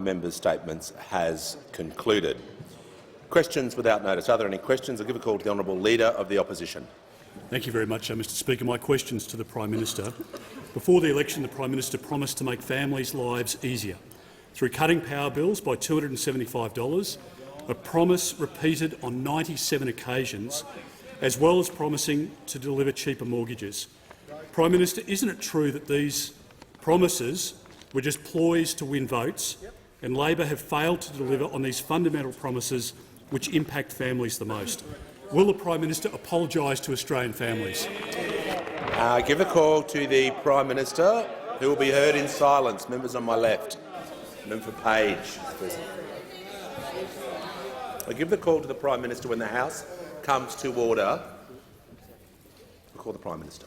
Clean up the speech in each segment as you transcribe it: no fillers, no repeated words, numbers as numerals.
Members' statements has concluded. Questions without notice. Are there any questions? I'll give a call to the Honourable Leader of the Opposition. Thank you very much, Mr Speaker. My questions to the Prime Minister. Before the election, the Prime Minister promised to make families' lives easier through cutting power bills by $275, a promise repeated on 97 occasions, as well as promising to deliver cheaper mortgages. Prime Minister, isn't it true that these promises were just ploys to win votes, and Labor have failed to deliver on these fundamental promises which impact families the most? Will the Prime Minister apologise to Australian families? Give a call to the Prime Minister, who will be heard in silence. Members on my left. Member for Page. I give the call to the Prime Minister when the House comes to order. I call the Prime Minister.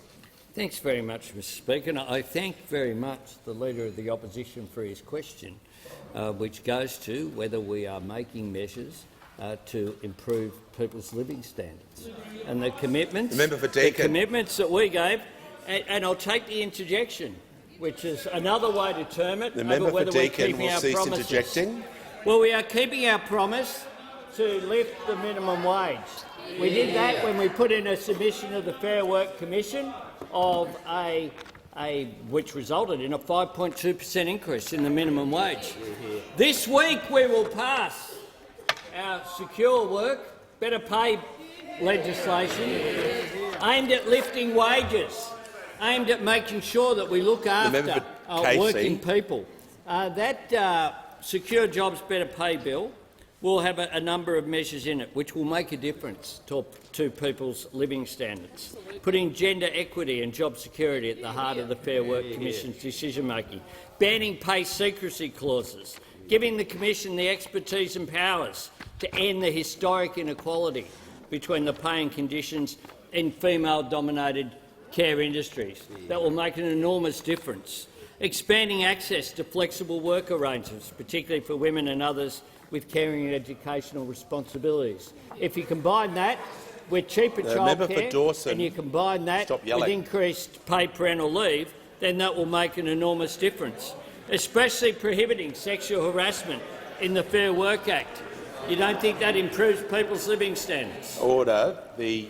Thanks very much, Mr Speaker. And I thank very much the Leader of the Opposition for his question, which goes to whether we are making measures to improve people's living standards. And the commitments, that we gave, and I'll take the interjection, which is another way to term it, the member whether for we're Deakin keeping will our cease promises. interjecting. Well, we are keeping our promise to lift the minimum wage. We did that when we put in a submission of the Fair Work Commission of which resulted in a 5.2% increase in the minimum wage. This week we will pass our Secure Work, Better Pay legislation aimed at lifting wages, aimed at making sure that we look after working people. That Secure Jobs Better Pay bill will have a number of measures in it which will make a difference to people's living standards, putting gender equity and job security at the heart of the Fair Work Commission's decision-making, banning pay secrecy clauses, giving the Commission the expertise and powers to end the historic inequality between the pay and conditions in female-dominated care industries. That will make an enormous difference. Expanding access to flexible work arrangements, particularly for women and others with caring and educational responsibilities. If you combine that with cheaper childcare and you combine that with increased paid parental leave, then that will make an enormous difference, especially prohibiting sexual harassment in the Fair Work Act. You don't think that improves people's living standards? Order. The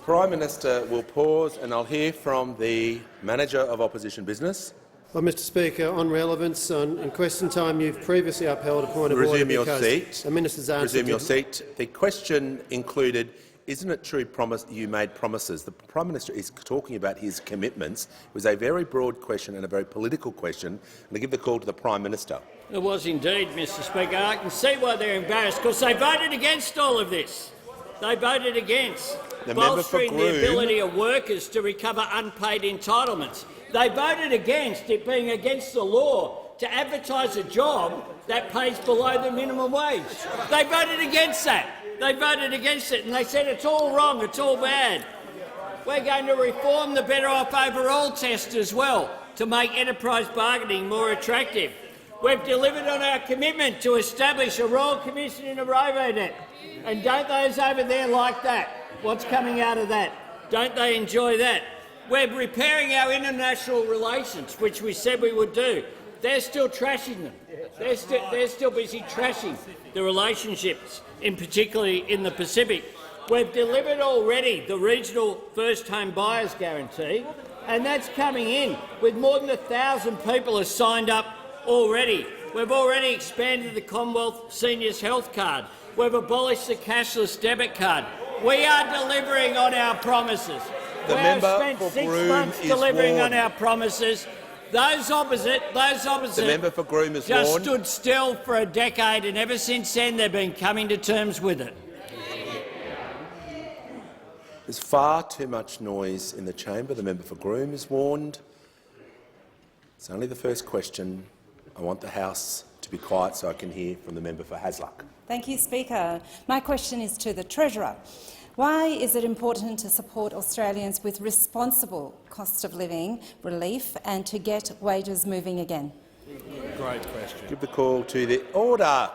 Prime Minister will pause, and I'll hear from the Manager of Opposition Business. Well, Mr Speaker, on relevance, on question time, you've previously upheld a point of order because the minister's answer. Resume your seat. The question included, isn't it true you made promises? The Prime Minister is talking about his commitments. It was a very broad question and a very political question, and I give the call to the Prime Minister. It was indeed, Mr Speaker. I can see why they're embarrassed, because they voted against all of this. They voted against bolstering the ability of workers to recover unpaid entitlements. They voted against it being against the law to advertise a job that pays below the minimum wage. They voted against that. They voted against it, and they said it's all wrong, it's all bad. We're going to reform the Better Off Overall test as well to make enterprise bargaining more attractive. We've delivered on our commitment to establish a Royal Commission into Robodebt. And don't those over there like that? What's coming out of that? Don't they enjoy that? We're repairing our international relations, which we said we would do. They're still trashing them. They're still busy trashing the relationships, particularly in the Pacific. We've delivered already the regional first home buyers guarantee, and that's coming in with more than 1,000 people have signed up already. We've already expanded the Commonwealth Seniors Health Card. We've abolished the cashless debit card. We are delivering on our promises. We have spent 6 months delivering on our promises. Those opposite just stood still for a decade, and ever since then they've been coming to terms with it. There's far too much noise in the chamber. The member for Groom is warned. It's only the first question. I want the House to be quiet so I can hear from the member for Hasluck. Thank you, Speaker. My question is to the Treasurer. Why is it important to support Australians with responsible cost of living relief and to get wages moving again? Great question. Give the call to the order.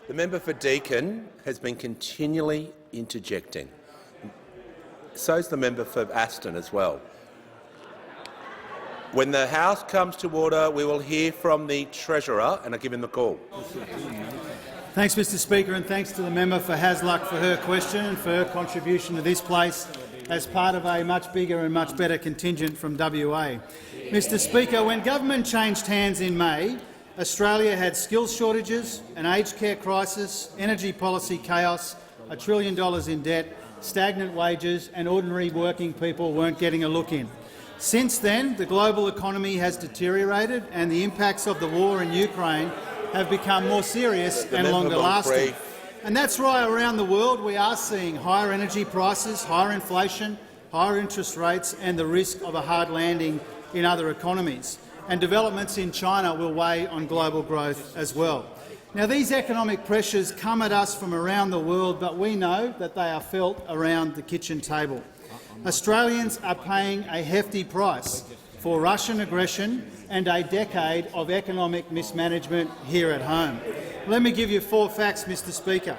The member for Deakin has been continually interjecting. So is the member for Aston as well. When the House comes to order, we will hear from the Treasurer, and I give him the call. Thanks, Mr Speaker, and thanks to the member for Hasluck for her question and for her contribution to this place as part of a much bigger and much better contingent from WA. Mr Speaker, when government changed hands in May, Australia had skills shortages, an aged care crisis, energy policy chaos, $1 trillion in debt, stagnant wages, and ordinary working people weren't getting a look in. Since then, the global economy has deteriorated and the impacts of the war in Ukraine have become more serious and longer-lasting. And that's why around the world we are seeing higher energy prices, higher inflation, higher interest rates and the risk of a hard landing in other economies. And developments in China will weigh on global growth as well. Now, these economic pressures come at us from around the world, but we know that they are felt around the kitchen table. Australians are paying a hefty price for Russian aggression and a decade of economic mismanagement here at home. Let me give you 4 facts, Mr Speaker.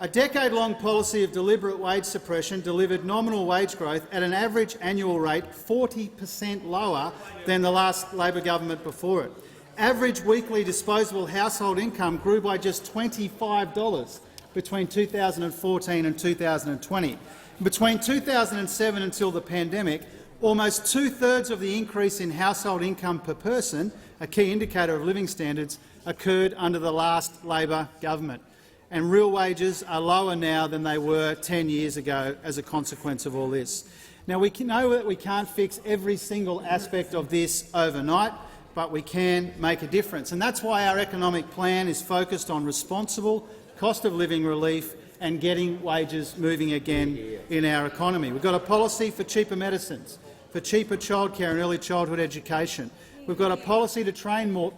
A decade-long policy of deliberate wage suppression delivered nominal wage growth at an average annual rate 40% lower than the last Labor government before it. Average weekly disposable household income grew by just $25 between 2014 and 2020. Between 2007 until the pandemic, almost 2/3 of the increase in household income per person, a key indicator of living standards, occurred under the last Labor government. And real wages are lower now than they were 10 years ago as a consequence of all this. Now, we know that we can't fix every single aspect of this overnight, but we can make a difference. And that's why our economic plan is focused on responsible cost-of-living relief and getting wages moving again in our economy. We've got a policy for cheaper medicines, for cheaper childcare and early childhood education. We've got a policy to train more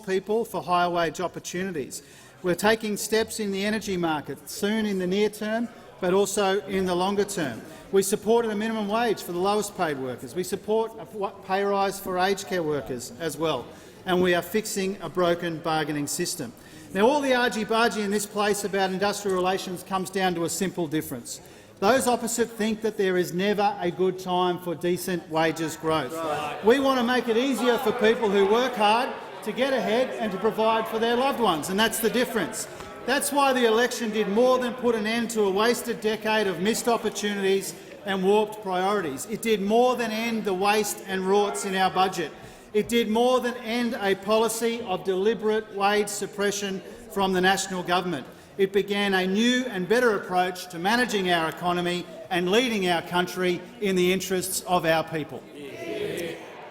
people for higher wage opportunities. We're taking steps in the energy market, soon in the near term, but also in the longer term. We supported a minimum wage for the lowest paid workers. We support a pay rise for aged care workers as well. And we are fixing a broken bargaining system. Now, all the argy-bargy in this place about industrial relations comes down to a simple difference. Those opposite think that there is never a good time for decent wages growth. We want to make it easier for people who work hard to get ahead and to provide for their loved ones, and that's the difference. That's why the election did more than put an end to a wasted decade of missed opportunities and warped priorities. It did more than end the waste and rorts in our budget. It did more than end a policy of deliberate wage suppression from the national government. It began a new and better approach to managing our economy and leading our country in the interests of our people.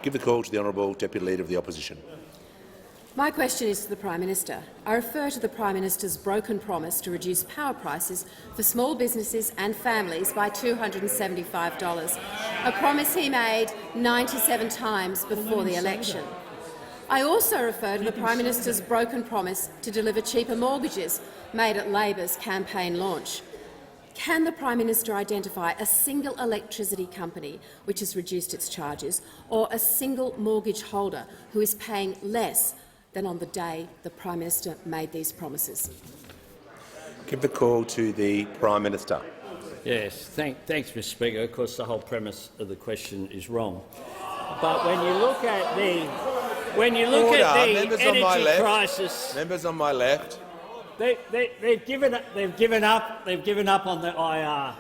Give the call to the Honourable Deputy Leader of the Opposition. My question is to the Prime Minister. I refer to the Prime Minister's broken promise to reduce power prices for small businesses and families by $275, a promise he made 97 times before the election. I also refer to the Prime Minister's broken promise to deliver cheaper mortgages made at Labor's campaign launch. Can the Prime Minister identify a single electricity company which has reduced its charges, or a single mortgage holder who is paying less than on the day the Prime Minister made these promises? Give the call to the Prime Minister. Yes, thanks, Mr Speaker. Of course, the whole premise of the question is wrong. But when you look at the energy crisis, members on my left, they've given up on the IR.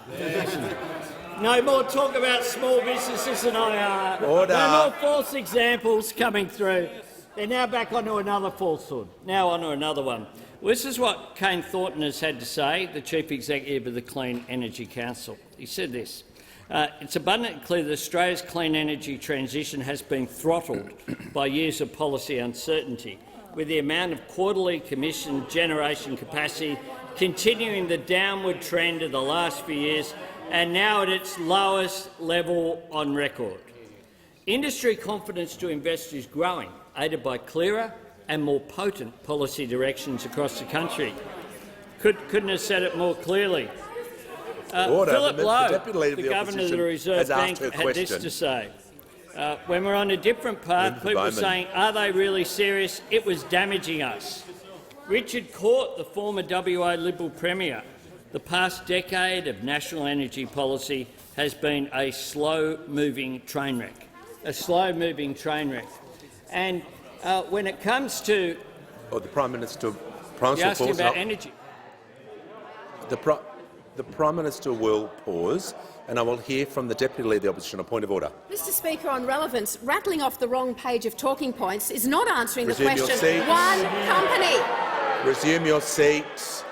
No more talk about small businesses and IR. Order. No more false examples coming through. They're now back onto another falsehood, now onto another one. Well, this is what Kane Thornton has had to say, the Chief Executive of the Clean Energy Council. He said this: it's abundantly clear that Australia's clean energy transition has been throttled by years of policy uncertainty, with the amount of quarterly commissioned generation capacity continuing the downward trend of the last few years and now at its lowest level on record. Industry confidence to invest is growing, aided by clearer and more potent policy directions across the country. Couldn't have said it more clearly. Philip Lowe, the Governor of the Reserve Bank, had this to say. When we're on a different path, people are saying, are they really serious? It was damaging us. Richard Court, the former WA Liberal Premier, the past decade of national energy policy has been a slow-moving train wreck. a slow-moving train wreck. And when it comes to the Prime Minister, you're asking about energy. The Prime Minister will pause, and I will hear from the Deputy Leader of the Opposition. A point of order. Mr Speaker, on relevance, rattling off the wrong page of talking points is not answering the Resume your question. seats. One company. Resume your seats.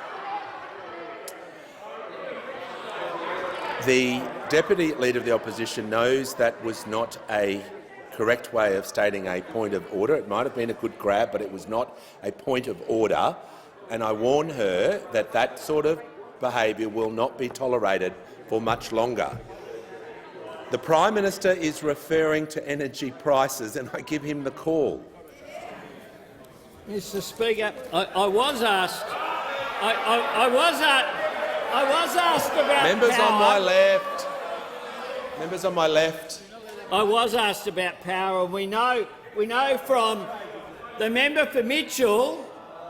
The Deputy Leader of the Opposition knows that was not a correct way of stating a point of order. It might have been a good grab, but it was not a point of order. And I warn her that that sort of behaviour will not be tolerated for much longer. The Prime Minister is referring to energy prices, and I give him the call. Mr Speaker, I was asked. I was asked about Members power. on my left. Members on my left. I was asked about power, and we know from the member for Mitchell,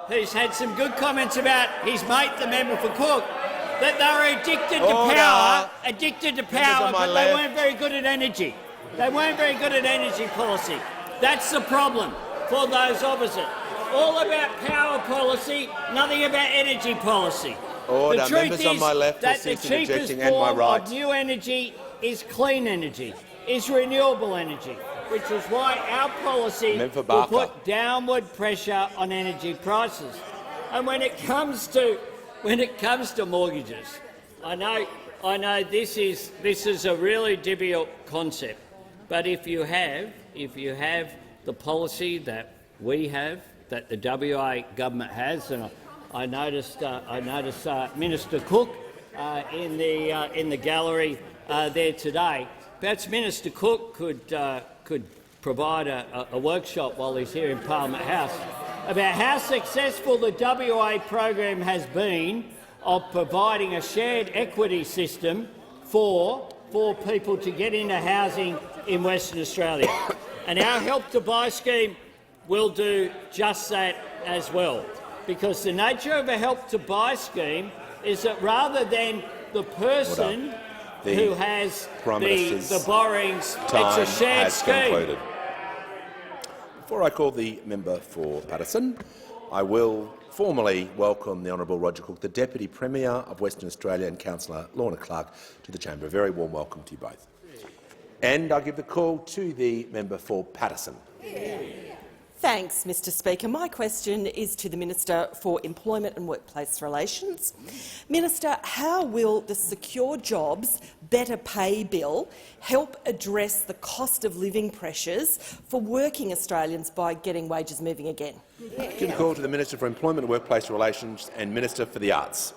who's had some good comments about his mate, the member for Cook, that they were addicted to power, but they weren't very good at energy. They weren't very good at energy policy. That's the problem for those opposite. All about power policy, nothing about energy policy. Order. The truth Members is on my left that the cheapest form of new energy is clean energy, is renewable energy, which is why our policy will put downward pressure on energy prices. And when it comes to mortgages, I know this is a really difficult concept, but if you have the policy that we have, that the WA government has, and I noticed Minister Cook in the gallery there today. Perhaps Minister Cook could provide a workshop while he's here in Parliament House about how successful the WA program has been of providing a shared equity system for people to get into housing in Western Australia. And our Help to Buy scheme will do just that as well, because the nature of a Help to Buy is that rather than the person who has the borrowings, it's a shared scheme. Concluded. Before I call the member for Paterson, I will formally welcome the Honourable Roger Cook, the Deputy Premier of Western Australia, and Councillor Lorna Clark to the chamber. A very warm welcome to you both. And I give the call to the member for Paterson. Thanks, Mr Speaker. My question is to the Minister for Employment and Workplace Relations. Minister, how will the Secure Jobs Better Pay Bill help address the cost of living pressures for working Australians by getting wages moving again? Give the call to the Minister for Employment and Workplace Relations and Minister for the Arts.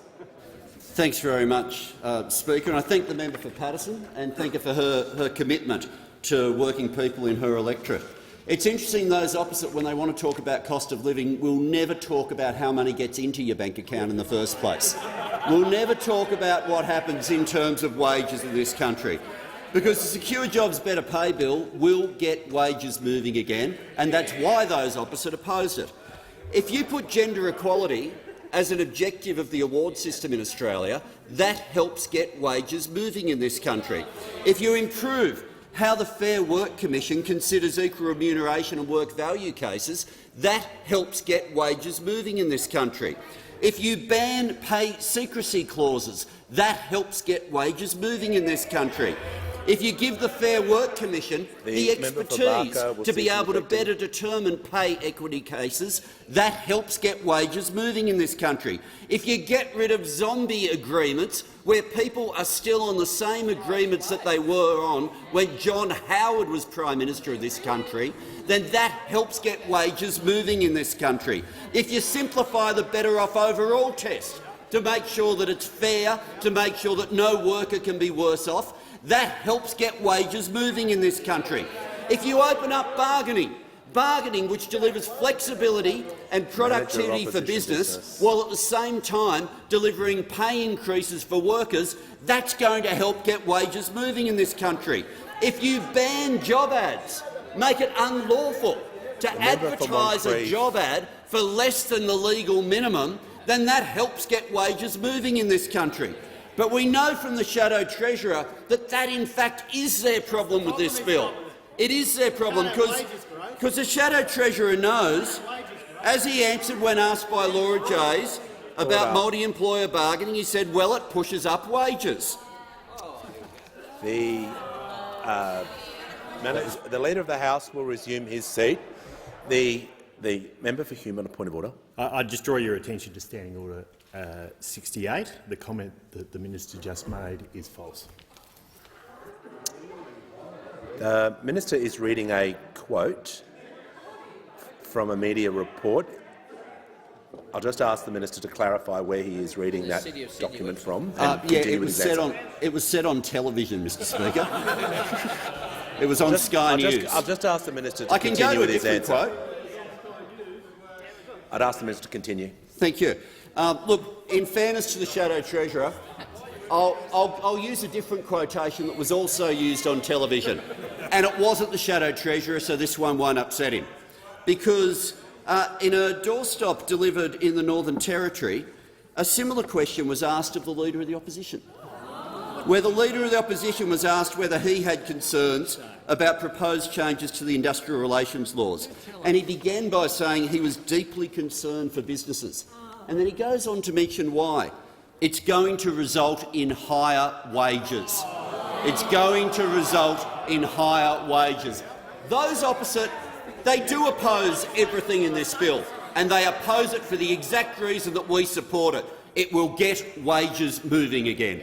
Thanks very much, Speaker. And I thank the member for Paterson and thank her for her commitment to working people in her electorate. It's interesting those opposite, when they want to talk about cost of living, will never talk about how money gets into your bank account in the first place. We'll never talk about what happens in terms of wages in this country, because the Secure Jobs Better Pay Bill will get wages moving again, and that's why those opposite opposed it. If you put gender equality as an objective of the award system in Australia, that helps get wages moving in this country. If you improve how the Fair Work Commission considers equal remuneration and work value cases, that helps get wages moving in this country. If you ban pay secrecy clauses, that helps get wages moving in this country. If you give the Fair Work Commission the expertise to be able to better determine pay equity cases, that helps get wages moving in this country. If you get rid of zombie agreements where people are still on the same agreements that they were on when John Howard was Prime Minister of this country, then that helps get wages moving in this country. If you simplify the Better Off Overall test to make sure that it's fair, to make sure that no worker can be worse off, that helps get wages moving in this country. If you open up bargaining which delivers flexibility and productivity for business, while at the same time delivering pay increases for workers, that's going to help get wages moving in this country. If you ban job ads, make it unlawful to advertise a job ad for less than the legal minimum, then that helps get wages moving in this country. But we know from the Shadow Treasurer that in fact is their problem with this bill. It is their problem because the Shadow Treasurer knows, as he answered when asked by Laura Jays about multi-employer bargaining, he said, well, it pushes up wages. The Leader of the House will resume his seat. The member for Hume on a point of order. I just draw your attention to Standing Order 68. The comment that the minister just made is false. The minister is reading a quote from a media report. I'll just ask the minister to clarify where he is reading that document from. It was said on television, Mr. Speaker. It was on Sky News. I'll just ask the minister to continue with his answer. Quote. I'd ask the minister to continue. Thank you. Look, in fairness to the Shadow Treasurer, I'll use a different quotation that was also used on television, and it wasn't the Shadow Treasurer, so this one won't upset him. Because in a doorstop delivered in the Northern Territory, a similar question was asked of the Leader of the Opposition, where the Leader of the Opposition was asked whether he had concerns about proposed changes to the industrial relations laws. And he began by saying he was deeply concerned for businesses. And then he goes on to mention why. It's going to result in higher wages. It's going to result in higher wages. Those opposite, they do oppose everything in this bill, and they oppose it for the exact reason that we support it. It will get wages moving again.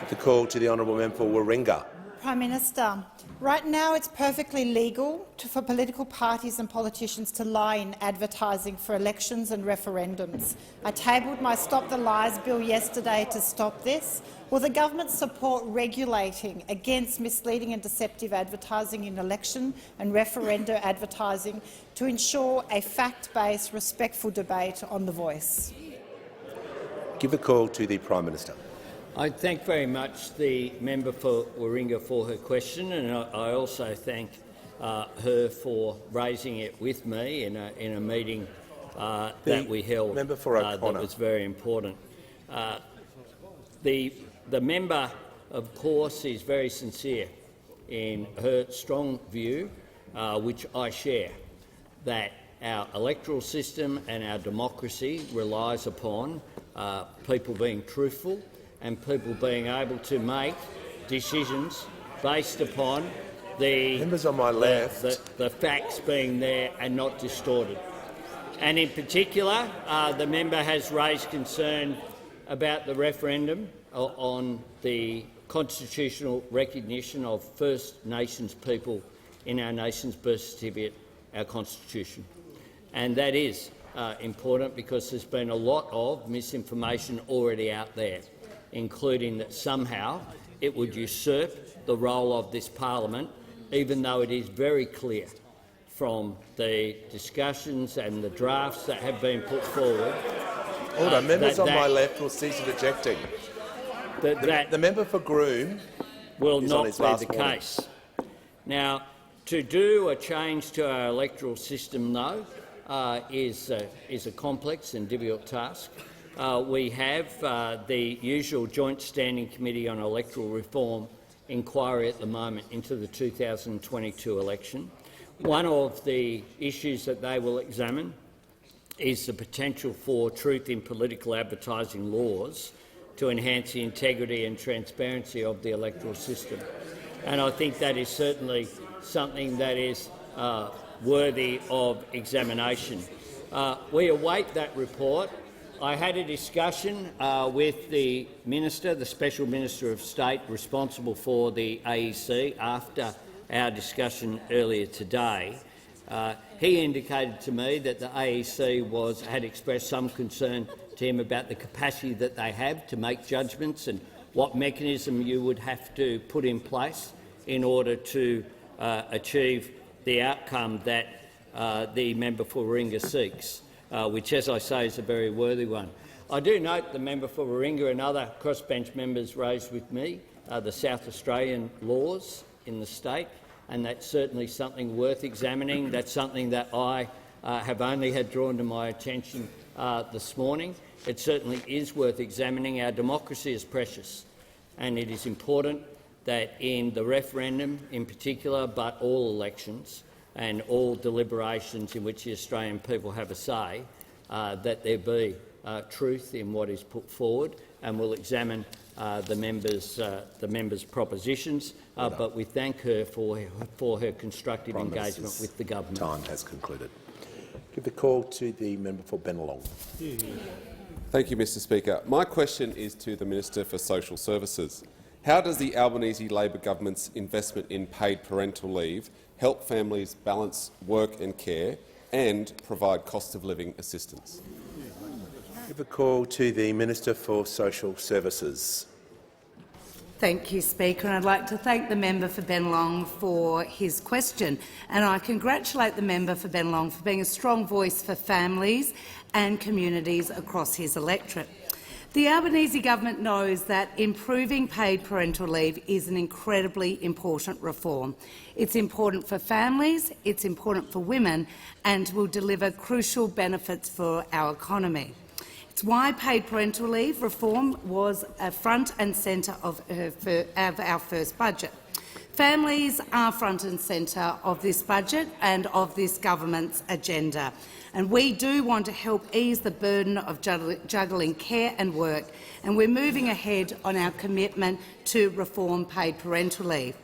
The call to the honourable member for Warringah. Prime Minister, right now it's perfectly legal for political parties and politicians to lie in advertising for elections and referendums. I tabled my Stop the Lies bill yesterday to stop this. Will the government support regulating against misleading and deceptive advertising in election and referenda advertising to ensure a fact-based, respectful debate on The Voice? Give the call to the Prime Minister. I thank very much the member for Warringah for her question, and I also thank her for raising it with me in a meeting that we held member for O'Connor. that was very important. The member, of course, is very sincere in her strong view, which I share, that our electoral system and our democracy relies upon people being truthful and people being able to make decisions based upon the members on my left, the facts being there and not distorted. And in particular, the member has raised concern about the referendum on the constitutional recognition of First Nations people in our nation's birth certificate, our constitution. And that is important because there's been a lot of misinformation already out there, including that somehow it would usurp the role of this parliament, even though it is very clear from the discussions and the drafts that have been put forward. Order. Members on my left will cease objecting. The member for Groom will is not on his be last the warning. case. Now, to do a change to our electoral system, though, is a complex and difficult task. We have the usual Joint Standing Committee on Electoral Reform inquiry at the moment into the 2022 election. One of the issues that they will examine is the potential for truth in political advertising laws to enhance the integrity and transparency of the electoral system. And I think that is certainly something that is worthy of examination. We await that report. I had a discussion with the Minister, the Special Minister of State responsible for the AEC after our discussion earlier today. He indicated to me that the AEC had expressed some concern to him about the capacity that they have to make judgments and what mechanism you would have to put in place in order to achieve the outcome that the member for Warringah seeks, which, as I say, is a very worthy one. I do note the member for Warringah and other crossbench members raised with me the South Australian laws in the state, and that's certainly something worth examining. That's something that I have only had drawn to my attention this morning. It certainly is worth examining. Our democracy is precious, and it is important that in the referendum in particular, but all elections and all deliberations in which the Australian people have a say, that there be truth in what is put forward, and we'll examine the members' propositions. But we thank her for her constructive engagement with the government. Time has concluded. Give the call to the member for Bennelong. Thank you, Mr Speaker. My question is to the Minister for Social Services. How does the Albanese Labor government's investment in paid parental leave help families balance work and care and provide cost-of-living assistance? Give a call to the Minister for Social Services. Thank you, Speaker. And I'd like to thank the member for Bennelong for his question. And I congratulate the member for Bennelong for being a strong voice for families and communities across his electorate. The Albanese government knows that improving paid parental leave is an incredibly important reform. It's important for families, it's important for women, and will deliver crucial benefits for our economy. It's why paid parental leave reform was front and centre of our first budget. Families are front and centre of this budget and of this government's agenda, and we do want to help ease the burden of juggling care and work, and we're moving ahead on our commitment to reform paid parental leave.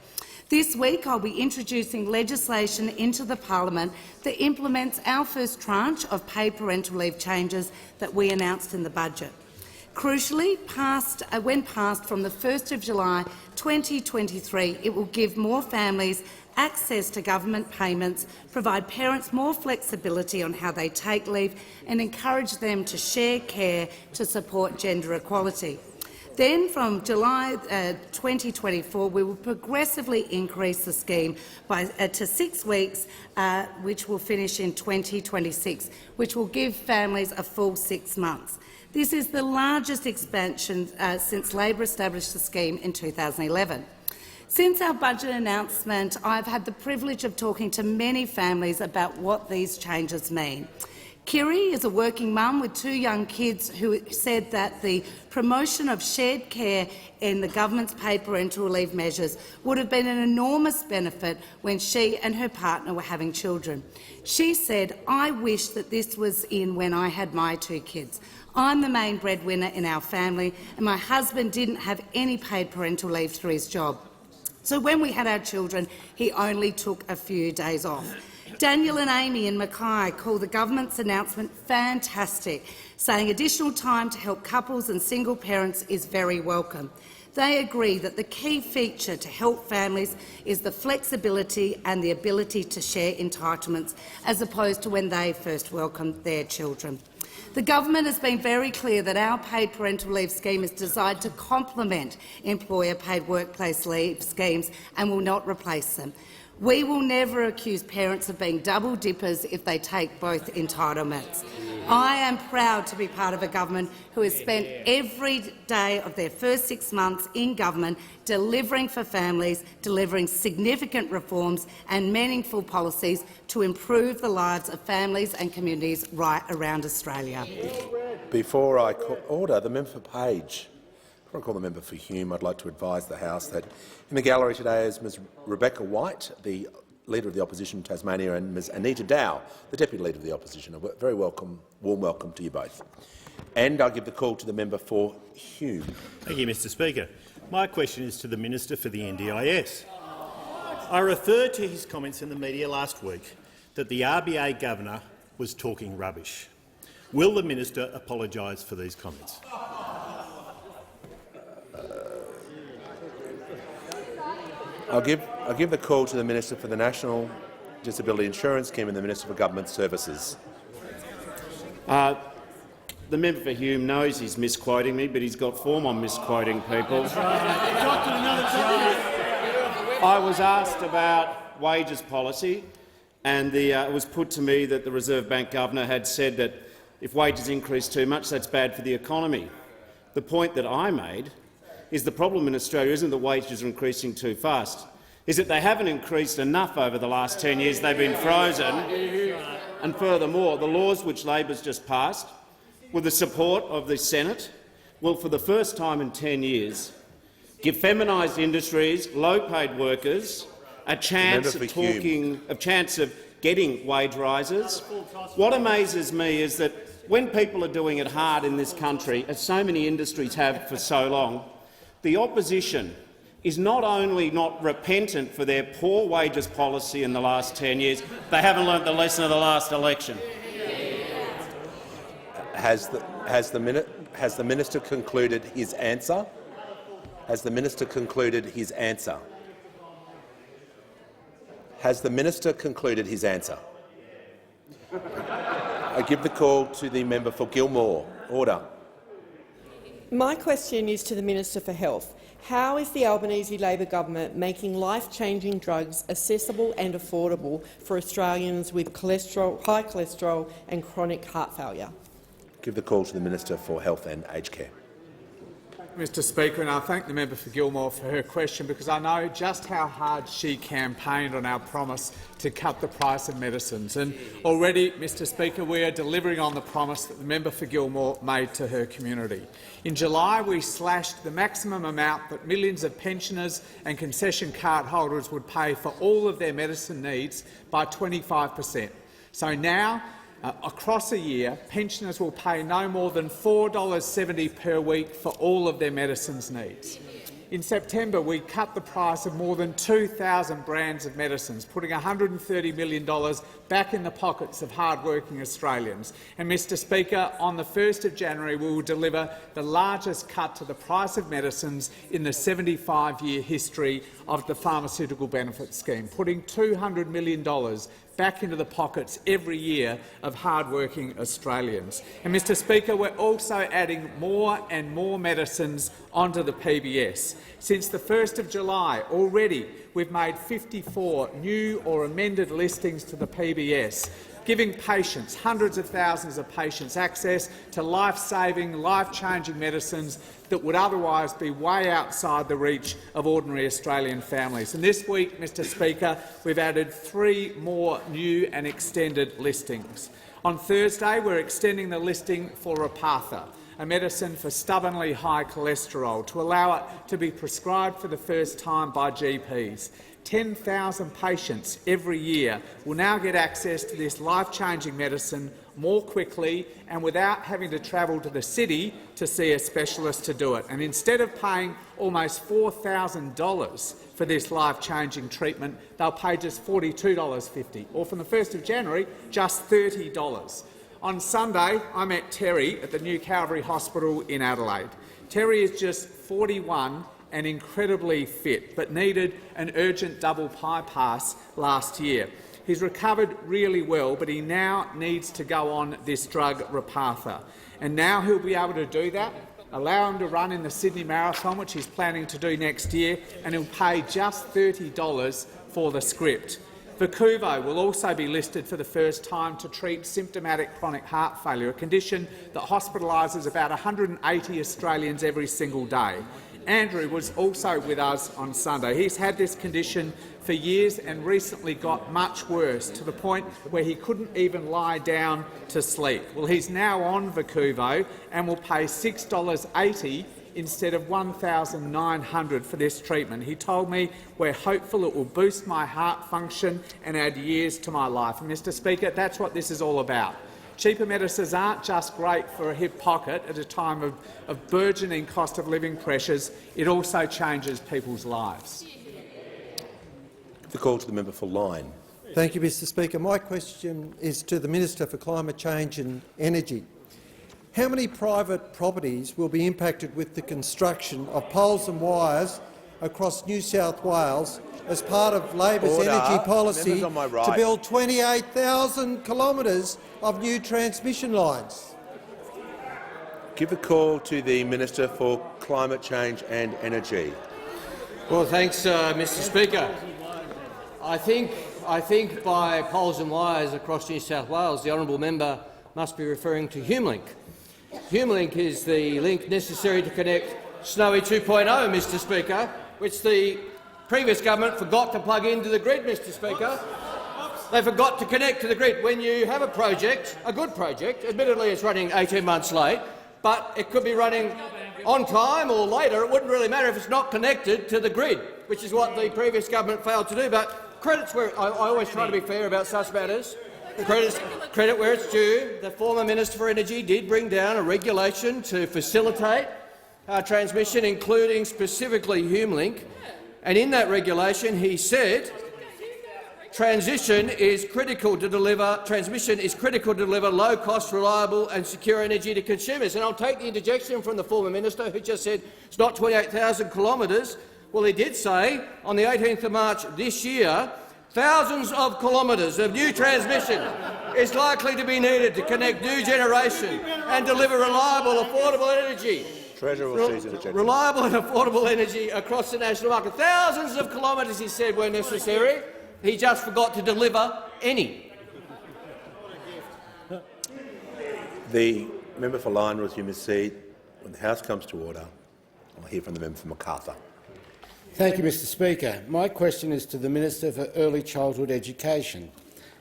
This week I'll be introducing legislation into the parliament that implements our first tranche of paid parental leave changes that we announced in the budget. Crucially, when passed from the 1st of July 2023, it will give more families access to government payments, provide parents more flexibility on how they take leave and encourage them to share care to support gender equality. Then, from July 2024, we will progressively increase the scheme to 6 weeks, which will finish in 2026, which will give families a full 6 months. This is the largest expansion since Labor established the scheme in 2011. Since our budget announcement, I've had the privilege of talking to many families about what these changes mean. Kiri is a working mum with 2 young kids who said that the promotion of shared care in the government's paid parental leave measures would have been an enormous benefit when she and her partner were having children. She said, "I wish that this was in when I had my 2 kids. I'm the main breadwinner in our family, and my husband didn't have any paid parental leave through his job. So when we had our children, he only took a few days off." Daniel and Amy in Mackay call the government's announcement fantastic, saying additional time to help couples and single parents is very welcome. They agree that the key feature to help families is the flexibility and the ability to share entitlements, as opposed to when they first welcomed their children. The government has been very clear that our paid parental leave scheme is designed to complement employer-paid workplace leave schemes and will not replace them. We will never accuse parents of being double dippers if they take both entitlements. I am proud to be part of a government who has spent every day of their first 6 months in government delivering for families, delivering significant reforms and meaningful policies to improve the lives of families and communities right around Australia. Before I order the member for Page, before I call the member for Hume, I'd like to advise the House that in the gallery today is Ms Rebecca White, the Leader of the Opposition in Tasmania, and Ms Anita Dow, the Deputy Leader of the Opposition. A very warm welcome to you both. And I give the call to the member for Hume. Thank you, Mr Speaker. My question is to the Minister for the NDIS. I referred to his comments in the media last week that the RBA Governor was talking rubbish. Will the Minister apologise for these comments? I'll give the call to the Minister for the National Disability Insurance Scheme and the Minister for Government Services. The member for Hume knows he's misquoting me, but he's got form on misquoting people. I was asked about wages policy, and it was put to me that the Reserve Bank Governor had said that if wages increase too much, that's bad for the economy. The point that I made is the problem in Australia isn't that wages are increasing too fast, is that they haven't increased enough over the last 10 years. They've been frozen. And furthermore, the laws which Labor's just passed, with the support of the Senate, will for the first time in 10 years give feminised industries, low-paid workers a chance of getting wage rises. What amazes me is that when people are doing it hard in this country, as so many industries have for so long, the opposition is not only not repentant for their poor wages policy in the last 10 years, they haven't learnt the lesson of the last election. Has the minister concluded his answer? Has the minister concluded his answer? Has the minister concluded his answer? I give the call to the member for Gilmore. Order. My question is to the Minister for Health. How is the Albanese Labor government making life-changing drugs accessible and affordable for Australians with high cholesterol and chronic heart failure? Give the call to the Minister for Health and Aged Care. Mr Speaker, and I thank the member for Gilmore for her question, because I know just how hard she campaigned on our promise to cut the price of medicines. And already, Mr Speaker, we are delivering on the promise that the member for Gilmore made to her community. In July, we slashed the maximum amount that millions of pensioners and concession card holders would pay for all of their medicine needs by 25%. So now, across a year, pensioners will pay no more than $4.70 per week for all of their medicines needs. In September, we cut the price of more than 2,000 brands of medicines, putting $130 million back in the pockets of hard-working Australians. And, Mr Speaker, on the 1st of January, we will deliver the largest cut to the price of medicines in the 75-year history of the Pharmaceutical Benefits Scheme, putting $200 million back into the pockets every year of hard-working Australians. And, Mr Speaker, we're also adding more and more medicines onto the PBS. Since the 1st of July, already we've made 54 new or amended listings to the PBS, giving patients, hundreds of thousands of patients, access to life-saving, life-changing medicines that would otherwise be way outside the reach of ordinary Australian families. And this week, Mr Speaker, we've added 3 more new and extended listings. On Thursday, we're extending the listing for Repatha, a medicine for stubbornly high cholesterol, to allow it to be prescribed for the first time by GPs. 10,000 patients every year will now get access to this life-changing medicine more quickly and without having to travel to the city to see a specialist to do it. And instead of paying almost $4,000 for this life-changing treatment, they'll pay just $42.50, or from the 1st of January, just $30. On Sunday, I met Terry at the New Calvary Hospital in Adelaide. Terry is just 41 and incredibly fit, but needed an urgent double bypass last year. He's recovered really well, but he now needs to go on this drug, Repatha. And now he'll be able to do that, allow him to run in the Sydney Marathon, which he's planning to do next year, and he'll pay just $30 for the script. Vercuvo will also be listed for the first time to treat symptomatic chronic heart failure, a condition that hospitalises about 180 Australians every single day. Andrew was also with us on Sunday. He's had this condition for years and recently got much worse, to the point where he couldn't even lie down to sleep. Well, he's now on Vercuvo and will pay $6.80 instead of $1,900 for this treatment. He told me, "We're hopeful it will boost my heart function and add years to my life." And, Mr Speaker, that's what this is all about. Cheaper medicines aren't just great for a hip pocket at a time of burgeoning cost of living pressures, it also changes people's lives. The call to the member for Lyne. Thank you, Mr Speaker. My question is to the Minister for Climate Change and Energy. How many private properties will be impacted with the construction of poles and wires across New South Wales as part of Labor's energy policy to build 28,000 kilometres of new transmission lines? Give a call to the Minister for Climate Change and Energy. Well, thanks, Mr Speaker. I think by poles and wires across New South Wales, the honourable member must be referring to HumeLink. HumeLink is the link necessary to connect Snowy 2.0, Mr Speaker, which the previous government forgot to plug into the grid, Mr Speaker. They forgot to connect to the grid. When you have a project, a good project, admittedly it's running 18 months late, but it could be running on time or later, it wouldn't really matter if it's not connected to the grid, which is what the previous government failed to do. But credit's where I always try to be fair about such matters. Credit where it's due. The former Minister for Energy did bring down a regulation to facilitate transmission, including specifically HumeLink, and in that regulation he said transmission is critical to deliver low-cost, reliable and secure energy to consumers. And I'll take the interjection from the former minister who just said it's not 28,000 kilometres. Well, he did say on the 18th of March this year thousands of kilometres of new transmission is likely to be needed to connect new generation and deliver reliable, affordable energy. Reliable and affordable energy across the national market. Thousands of kilometres, he said, were necessary. He just forgot to deliver any. The member for Lyne will resume his seat. When the House comes to order, I'll hear from the member for Macarthur. Thank you, Mr Speaker. My question is to the Minister for Early Childhood Education.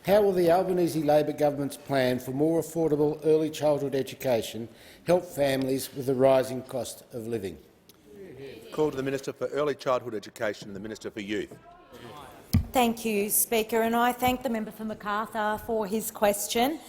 How will the Albanese Labor government's plan for more affordable early childhood education help families with the rising cost of living? Call to the Minister for Early Childhood Education and the Minister for Youth. Thank you, Speaker, and I thank the member for Macarthur for his question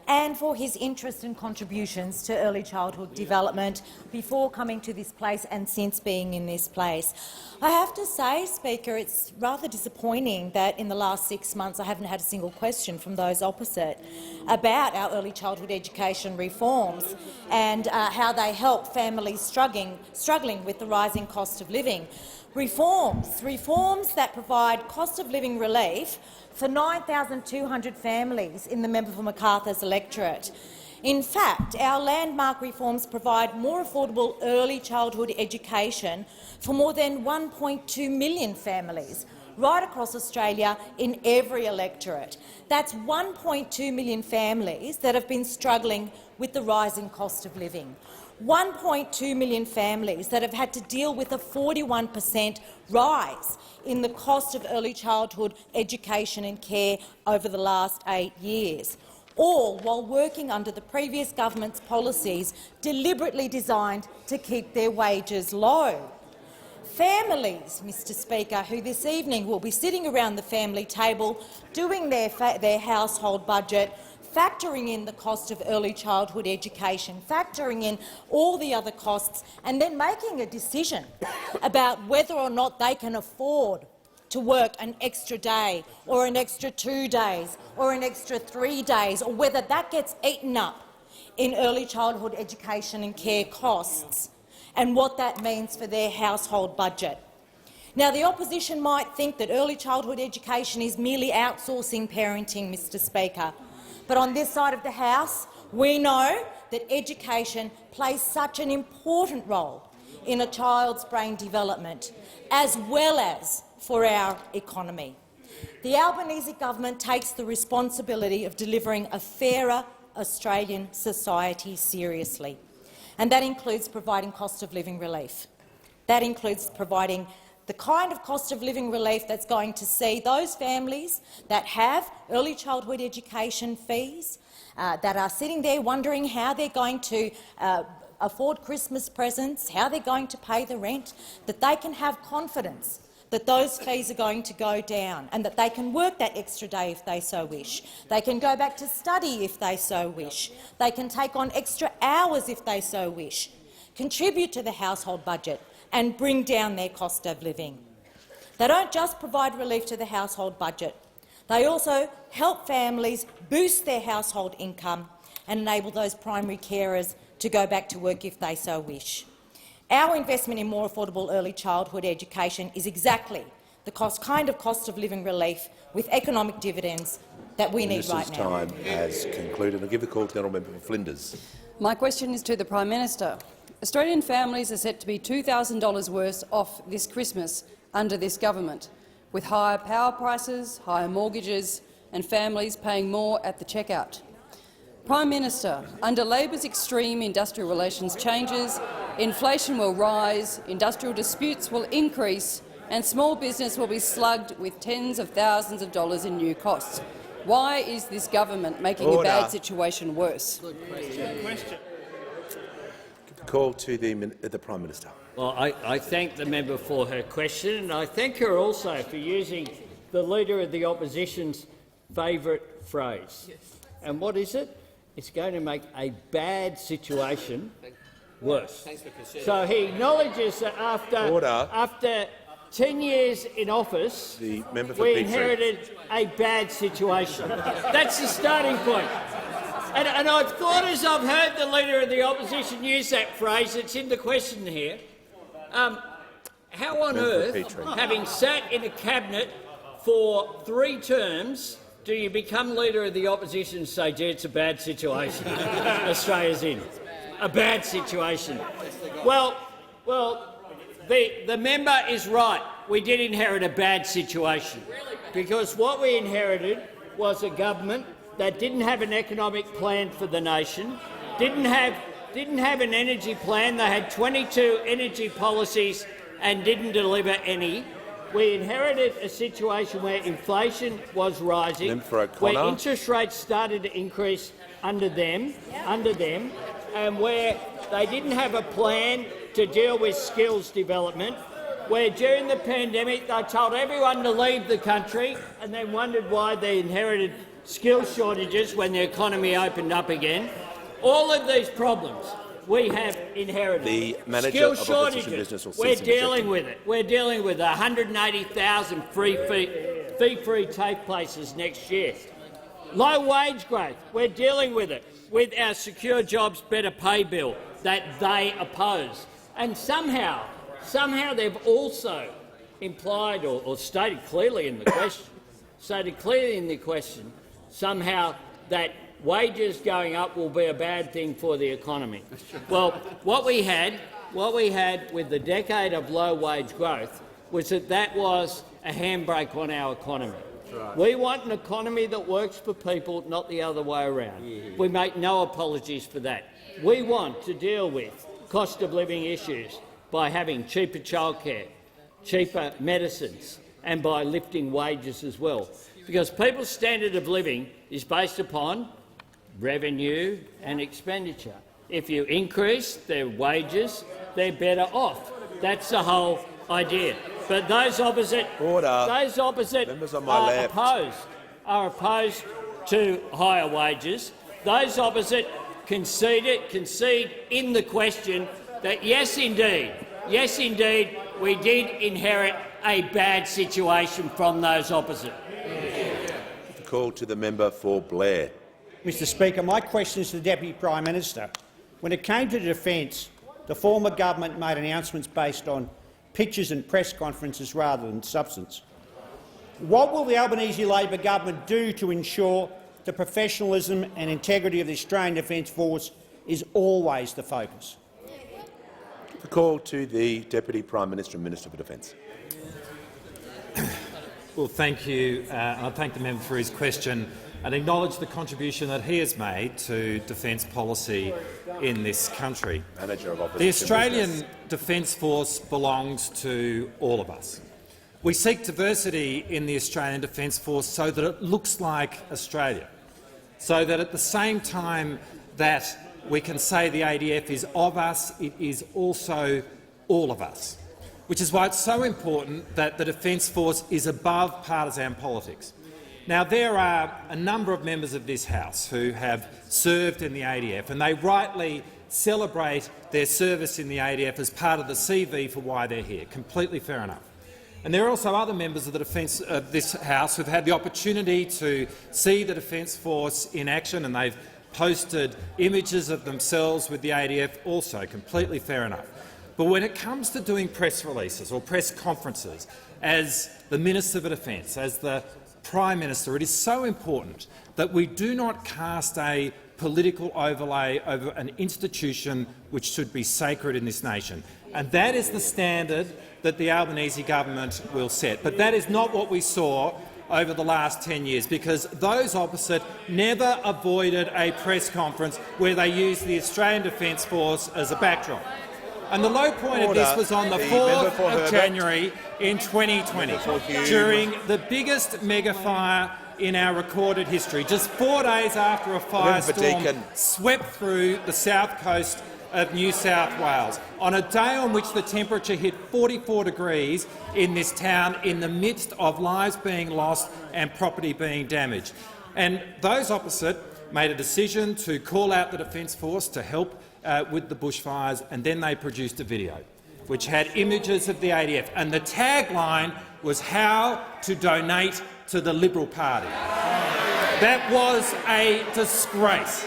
and for his interest and contributions to early childhood development before coming to this place and since being in this place. I have to say, Speaker, it's rather disappointing that in the last 6 months I haven't had a single question from those opposite about our early childhood education reforms and how they help families struggling with the rising cost of living. Reforms that provide cost of living relief for 9,200 families in the member for Macarthur's electorate. In fact, our landmark reforms provide more affordable early childhood education for more than 1.2 million families right across Australia in every electorate. That's 1.2 million families that have been struggling with the rising cost of living. 1.2 million families that have had to deal with a 41% rise in the cost of early childhood education and care over the last 8 years, all while working under the previous government's policies deliberately designed to keep their wages low. Families, Mr Speaker, who this evening will be sitting around the family table doing their household budget, factoring in the cost of early childhood education, factoring in all the other costs, and then making a decision about whether or not they can afford to work an extra day or an extra 2 days or an extra 3 days, or whether that gets eaten up in early childhood education and care costs, and what that means for their household budget. Now, the opposition might think that early childhood education is merely outsourcing parenting, Mr Speaker. But on this side of the House, we know that education plays such an important role in a child's brain development, as well as for our economy. The Albanese government takes the responsibility of delivering a fairer Australian society seriously, and that includes providing cost of living relief. That includes providing the kind of cost of living relief that's going to see those families that have early childhood education fees, that are sitting there wondering how they're going to afford Christmas presents, how they're going to pay the rent, that they can have confidence that those fees are going to go down and that they can work that extra day if they so wish. They can go back to study if they so wish. They can take on extra hours if they so wish, contribute to the household budget and bring down their cost of living. They don't just provide relief to the household budget. They also help families boost their household income and enable those primary carers to go back to work if they so wish. Our investment in more affordable early childhood education is exactly the kind of cost of living relief with economic dividends that we need right now. Time has concluded. I'll give the call to the honourable member for Flinders. My question is to the Prime Minister. Australian families are set to be $2,000 worse off this Christmas under this government, with higher power prices, higher mortgages and families paying more at the checkout. Prime Minister, under Labor's extreme industrial relations changes, inflation will rise, industrial disputes will increase and small business will be slugged with tens of thousands of dollars in new costs. Why is this government making a bad situation worse? Good Call to the Prime Minister. Well, I thank the member for her question, and I thank her also for using the Leader of the Opposition's favourite phrase. And what is it? It's going to make a bad situation worse. So he acknowledges that after 10 years in office, we inherited a bad situation. That's the starting point. And I've thought, as I've heard the Leader of the Opposition use that phrase, it's in the question here, how on earth, having sat in a cabinet for 3 terms, do you become Leader of the Opposition and say, gee, it's a bad situation Australia's in? A bad situation. Well, the member is right. We did inherit a bad situation because what we inherited was a government that didn't have an economic plan for the nation, didn't have an energy plan. They had 22 energy policies and didn't deliver any. We inherited a situation where inflation was rising, where interest rates started to increase under them, and where they didn't have a plan to deal with skills development, where during the pandemic they told everyone to leave the country and then wondered why they inherited skills shortages when the economy opened up again. All of these problems we have inherited. The manager skills of shortages, Opposition Business will we're dealing with it. We're dealing with 180,000 fee-free TAFE places next year. Low wage growth, we're dealing with it, with our Secure Jobs Better Pay bill that they oppose. And somehow they've also implied or stated clearly in the question, somehow that wages going up will be a bad thing for the economy. Well, what we had with the decade of low wage growth was that was a handbrake on our economy. Right. We want an economy that works for people, not the other way around. Yeah. We make no apologies for that. We want to deal with cost of living issues by having cheaper childcare, cheaper medicines, and by lifting wages as well. Because people's standard of living is based upon revenue and expenditure. If you increase their wages, they're better off. That's the whole idea. But those opposite are opposed to higher wages. Those opposite concede in the question that yes, indeed, we did inherit a bad situation from those opposite. The call to the member for Blair. Mr Speaker, my question is to the Deputy Prime Minister. When it came to defence, the former government made announcements based on pictures and press conferences rather than substance. What will the Albanese Labor government do to ensure the professionalism and integrity of the Australian Defence Force is always the focus? The call to the Deputy Prime Minister and Minister for Defence. Well, thank you, and I thank the member for his question and acknowledge the contribution that he has made to defence policy in this country. The Australian Defence Force belongs to all of us. We seek diversity in the Australian Defence Force so that it looks like Australia, so that at the same time that we can say the ADF is of us, it is also all of us, which is why it's so important that the Defence Force is above partisan politics. Now, there are a number of members of this House who have served in the ADF, and they rightly celebrate their service in the ADF as part of the CV for why they're here. Completely fair enough. And there are also other members of the Defence of this House who have had the opportunity to see the Defence Force in action, and they've posted images of themselves with the ADF. Also, completely fair enough. But when it comes to doing press releases or press conferences, as the Minister for Defence, as the Prime Minister, it is so important that we do not cast a political overlay over an institution which should be sacred in this nation. And that is the standard that the Albanese government will set. But that is not what we saw over the last 10 years, because those opposite never avoided a press conference where they used the Australian Defence Force as a backdrop. And the low point of this was on the 4th of January in 2020, during the biggest mega-fire in our recorded history, just 4 days after a firestorm swept through the south coast of New South Wales, on a day on which the temperature hit 44 degrees in this town in the midst of lives being lost and property being damaged. And those opposite made a decision to call out the Defence Force to help with the bushfires, and then they produced a video which had images of the ADF, and the tagline was "How to donate to the Liberal Party." That was a disgrace.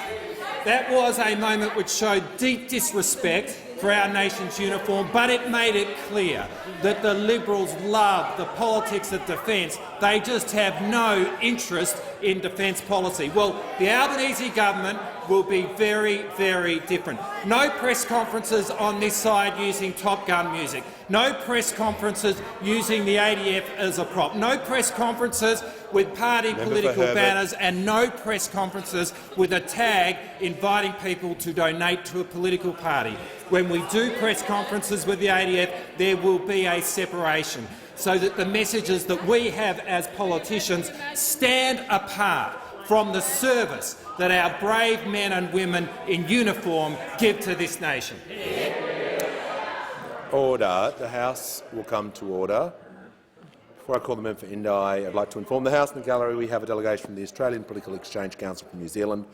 That was a moment which showed deep disrespect for our nation's uniform, but it made it clear that the Liberals love the politics of defence. They just have no interest in defence policy. Well, the Albanese government will be very, very different. No press conferences on this side using Top Gun music. No press conferences using the ADF as a prop. No press conferences with party political banners, and no press conferences with a tag inviting people to donate to a political party. When we do press conferences with the ADF, there will be a separation, so that the messages that we have as politicians stand apart from the service that our brave men and women in uniform give to this nation. Order. The House will come to order. Before I call the member for Indi, I'd like to inform the House and the gallery we have a delegation from the Australian Political Exchange Council from New Zealand.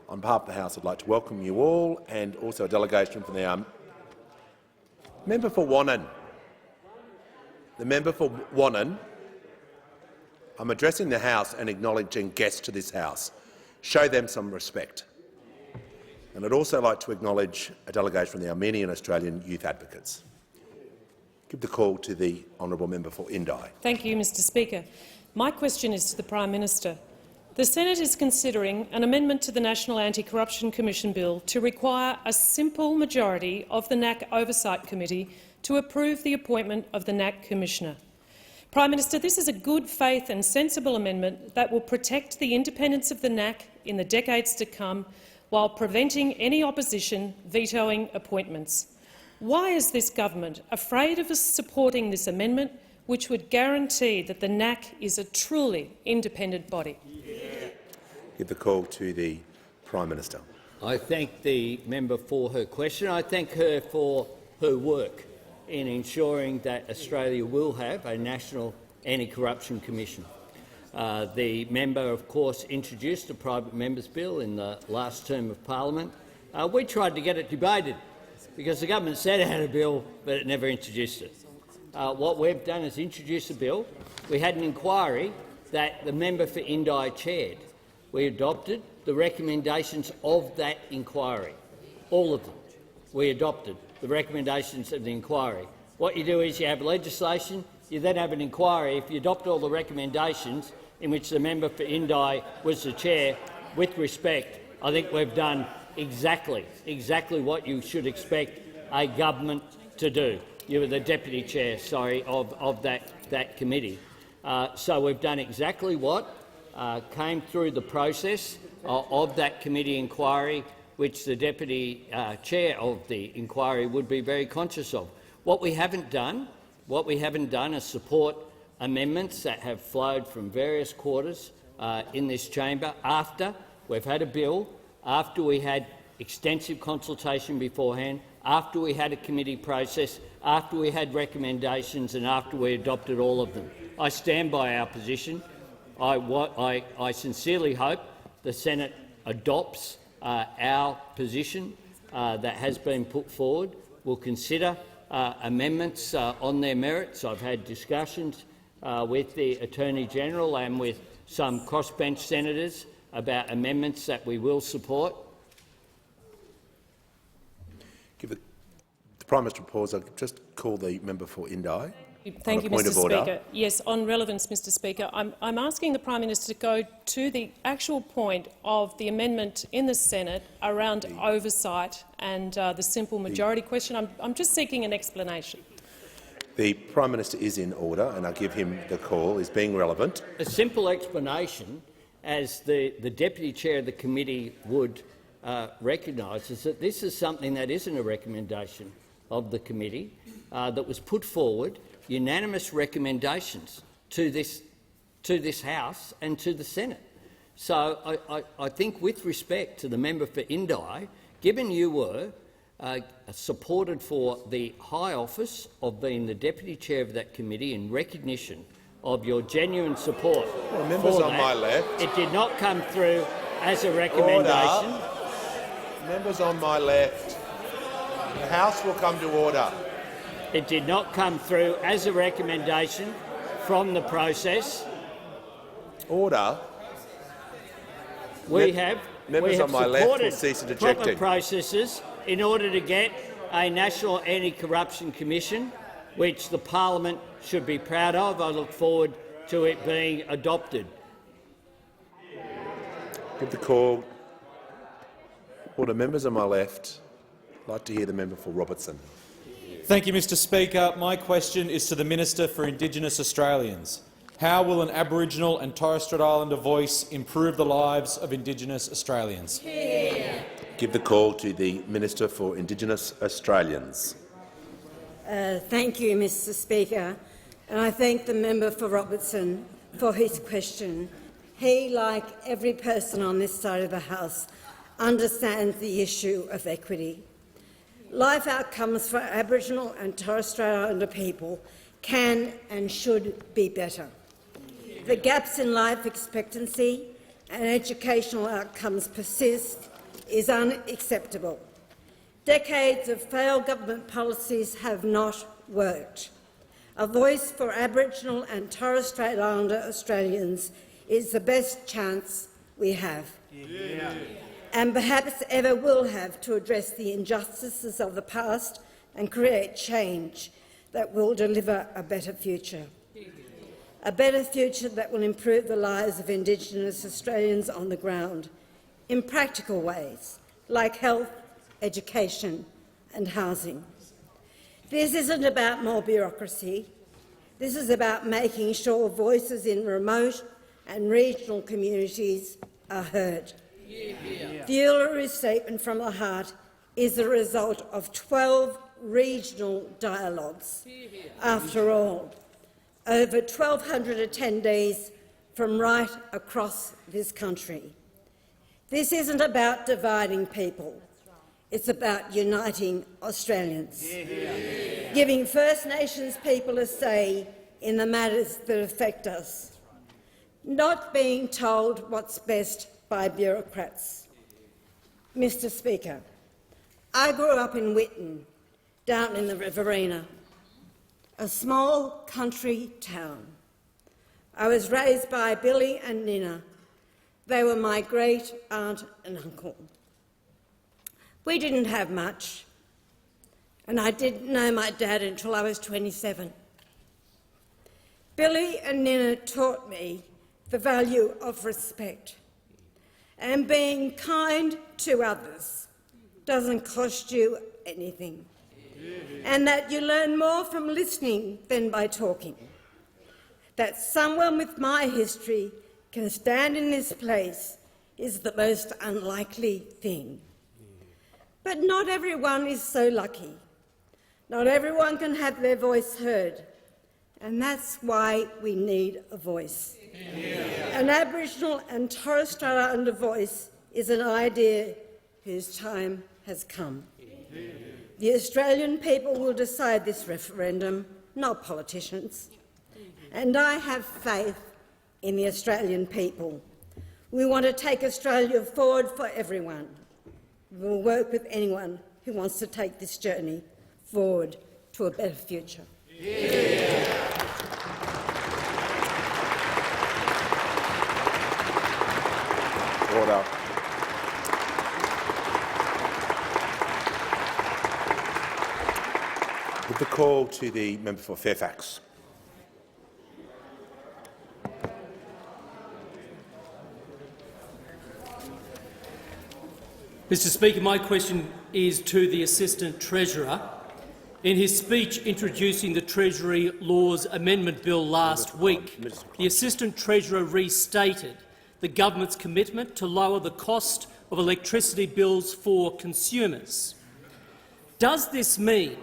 On behalf of the House, I'd like to welcome you all, and also a delegation from the member for Wannon. The member for Wannon. I'm addressing the House and acknowledging guests to this House. Show them some respect. And I'd also like to acknowledge a delegation from the Armenian Australian Youth Advocates. Give the call to the honourable member for Indi. Thank you, Mr Speaker. My question is to the Prime Minister. The Senate is considering an amendment to the National Anti-Corruption Commission Bill to require a simple majority of the NAC Oversight Committee to approve the appointment of the NAC Commissioner. Prime Minister, this is a good faith and sensible amendment that will protect the independence of the NAC in the decades to come, while preventing any opposition vetoing appointments. Why is this government afraid of us supporting this amendment, which would guarantee that the NAC is a truly independent body? Give the call to the Prime Minister. I thank the member for her question. I thank her for her work in ensuring that Australia will have a National Anti-Corruption Commission. The member, of course, introduced a private member's bill in the last term of parliament. We tried to get it debated because the government said it had a bill, but it never introduced it. What we've done is introduce a bill. We had an inquiry that the member for Indi chaired. We adopted the recommendations of that inquiry, all of them. We adopted the recommendations of the inquiry. What you do is you have legislation, you then have an inquiry. If you adopt all the recommendations in which the member for Indi was the chair, with respect, I think we've done exactly what you should expect a government to do. You were the deputy chair, of that committee. So we've done exactly what came through the process of that committee inquiry, which the deputy chair of the inquiry would be very conscious of. What we haven't done is support amendments that have flowed from various quarters in this chamber after we've had a bill, after we had extensive consultation beforehand, after we had a committee process, after we had recommendations and after we adopted all of them. I stand by our position. I sincerely hope the Senate adopts our position that has been put forward. We'll consider amendments on their merits. I've had discussions with the Attorney-General and with some crossbench senators about amendments that we will support. Give the Prime Minister a pause. I'll just call the member for Indi. Thank you, Mr Speaker. Yes, on relevance, Mr Speaker, I'm asking the Prime Minister to go to the actual point of the amendment in the Senate around oversight and the simple majority question. I'm just seeking an explanation. The Prime Minister is in order, and I'll give him the call. He's being relevant. A simple explanation, as the Deputy Chair of the committee would recognise, is that this is something that isn't a recommendation of the committee that was put forward, unanimous recommendations to this House and to the Senate. So I think, with respect to the member for Indi, given you were supported for the high office of being the deputy chair of that committee in recognition of your genuine support. Well, members on my left. It did not come through as a recommendation. Order. Members on my left. The House will come to order. It did not come through as a recommendation from the process. Order. We have on my left will cease supported interjecting. proper processes in order to get a National Anti-Corruption Commission, which the parliament should be proud of. I look forward to it being adopted. Give the call. Order. Members on my left. I'd like to hear the member for Robertson. Thank you, Mr Speaker. My question is to the Minister for Indigenous Australians. How will an Aboriginal and Torres Strait Islander voice improve the lives of Indigenous Australians? Give the call to the Minister for Indigenous Australians. Thank you, Mr Speaker, and I thank the member for Robertson for his question. He, like every person on this side of the House, understands the issue of equity. Life outcomes for Aboriginal and Torres Strait Islander people can and should be better. The gaps in life expectancy and educational outcomes persist is unacceptable. Decades of failed government policies have not worked. A voice for Aboriginal and Torres Strait Islander Australians is the best chance we have, and perhaps ever will have, to address the injustices of the past and create change that will deliver a better future. A better future that will improve the lives of Indigenous Australians on the ground in practical ways, like health, education and housing. This isn't about more bureaucracy. This is about making sure voices in remote and regional communities are heard. The Uluru Statement from the Heart is the result of 12 regional dialogues. After all, over 1,200 attendees from right across this country. This isn't about dividing people. It's about uniting Australians, giving First Nations people a say in the matters that affect us, not being told what's best by bureaucrats. Mr Speaker, I grew up in Whitton, down in the Riverina, a small country town. I was raised by Billy and Nina. They were my great aunt and uncle. We didn't have much, and I didn't know my dad until I was 27. Billy and Nina taught me the value of respect, and being kind to others doesn't cost you anything, and that you learn more from listening than by talking. That someone with my history can stand in this place is the most unlikely thing. But not everyone is so lucky. Not everyone can have their voice heard, and that's why we need a voice. An Aboriginal and Torres Strait Islander voice is an idea whose time has come. The Australian people will decide this referendum, not politicians. And I have faith in the Australian people. We want to take Australia forward for everyone. We will work with anyone who wants to take this journey forward to a better future. Order. With the call to the member for Fairfax. Mr Speaker, my question is to the Assistant Treasurer. In his speech introducing the Treasury Laws Amendment Bill last week, the Assistant Treasurer restated the government's commitment to lower the cost of electricity bills for consumers. Does this mean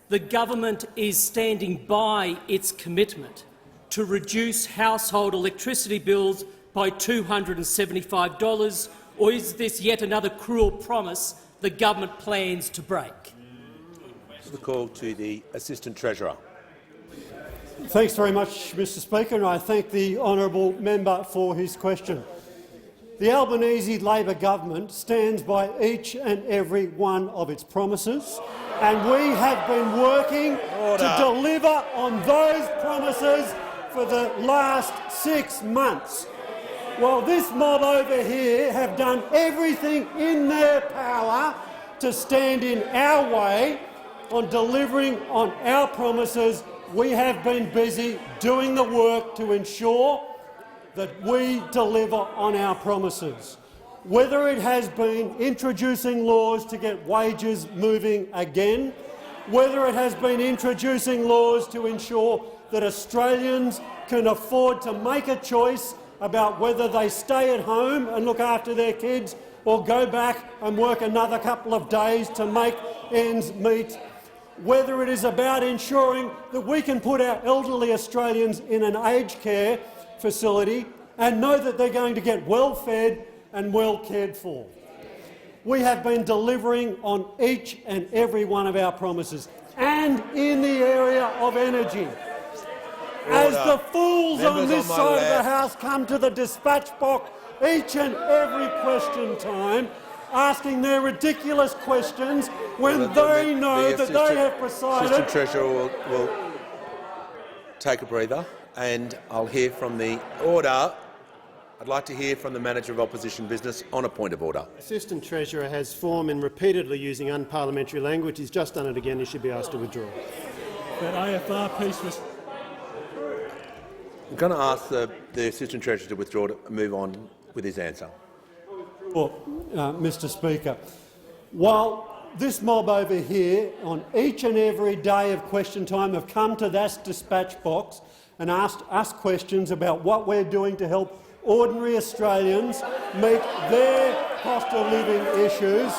the government is standing by its commitment to reduce household electricity bills by $275, or is this yet another cruel promise the government plans to break? The call to the Assistant Treasurer. Thanks very much, Mr Speaker, and I thank the honourable member for his question. The Albanese Labor government stands by each and every one of its promises, and we have been working to deliver on those promises for the last 6 months. While this mob over here have done everything in their power to stand in our way on delivering on our promises, we have been busy doing the work to ensure that we deliver on our promises. Whether it has been introducing laws to get wages moving again, whether it has been introducing laws to ensure that Australians can afford to make a choice about whether they stay at home and look after their kids or go back and work another couple of days to make ends meet, whether it is about ensuring that we can put our elderly Australians in an aged care facility and know that they're going to get well fed and well cared for. We have been delivering on each and every one of our promises, and in the area of energy. As the fools on this side of the House come to the dispatch box each and every question time, asking their ridiculous questions when they know that they have presided— Assistant Treasurer will take a breather, and I'll hear from the order. I'd like to hear from the Manager of Opposition Business on a point of order. Assistant Treasurer has form in repeatedly using unparliamentary language. He's just done it again. He should be asked to withdraw. That AFR piece was— I'm going to ask the Assistant Treasurer to withdraw to move on with his answer. Mr Speaker, while this mob over here on each and every day of question time have come to that dispatch box and asked us questions about what we're doing to help ordinary Australians meet their cost of living issues.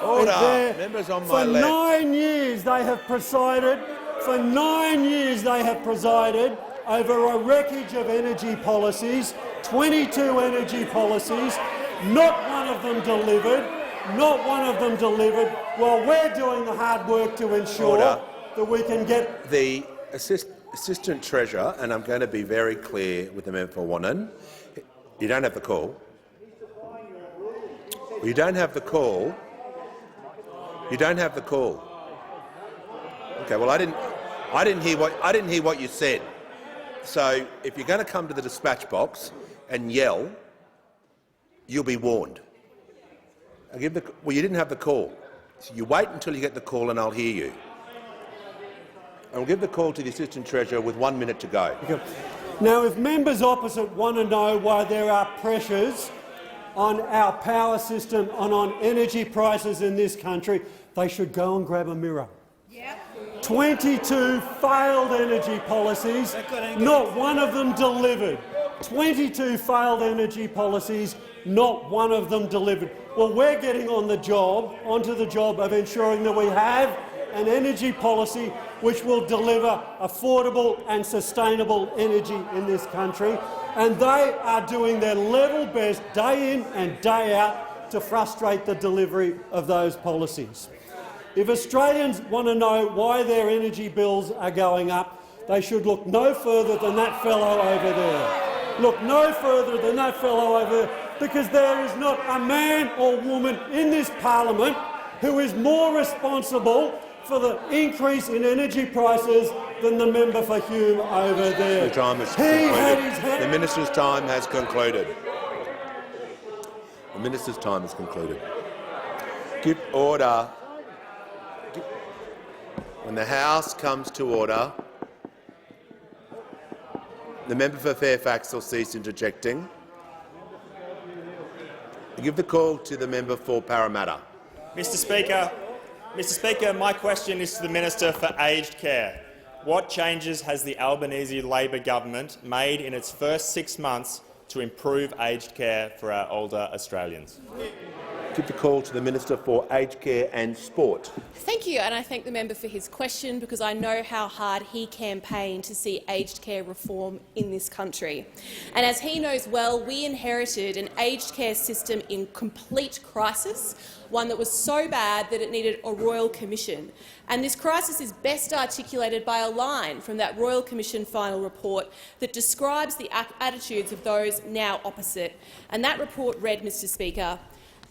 Order. Members on my left. For 9 years they have presided. For 9 years they have presided over a wreckage of energy policies, 22 energy policies. Not one of them delivered. Not one of them delivered. While we're doing the hard work to ensure that we can get the Assistant Treasurer, and I'm going to be very clear with the member for Wannon. You don't have the call. You don't have the call. You don't have the call. Okay. Well, I didn't hear what you said. So if you're going to come to the dispatch box and yell, you'll be warned. Well, you didn't have the call. So you wait until you get the call and I'll hear you. I'll give the call to the Assistant Treasurer with 1 minute to go. Now, if members opposite want to know why there are pressures on our power system and on energy prices in this country, they should go and grab a mirror. 22 failed energy policies, not one of them delivered. 22 failed energy policies, not one of them delivered. Well, we're getting onto the job of ensuring that we have an energy policy which will deliver affordable and sustainable energy in this country, and they are doing their level best day in and day out to frustrate the delivery of those policies. If Australians want to know why their energy bills are going up, they should look no further than that fellow over there. Look no further than that fellow over there, because there is not a man or woman in this parliament who is more responsible for the increase in energy prices than the member for Hume over there. The time has concluded. The minister's time has concluded. The minister's time has concluded. Give order. When the House comes to order, the member for Fairfax will cease interjecting. I give the call to the member for Parramatta. Mr Speaker, my question is to the Minister for Aged Care. What changes has the Albanese Labor government made in its first 6 months to improve aged care for our older Australians? Give the call to the Minister for Aged Care and Sport. Thank you, and I thank the member for his question because I know how hard he campaigned to see aged care reform in this country. And as he knows well, we inherited an aged care system in complete crisis, one that was so bad that it needed a Royal Commission. And this crisis is best articulated by a line from that Royal Commission final report that describes the attitudes of those now opposite. And that report read, Mr Speaker,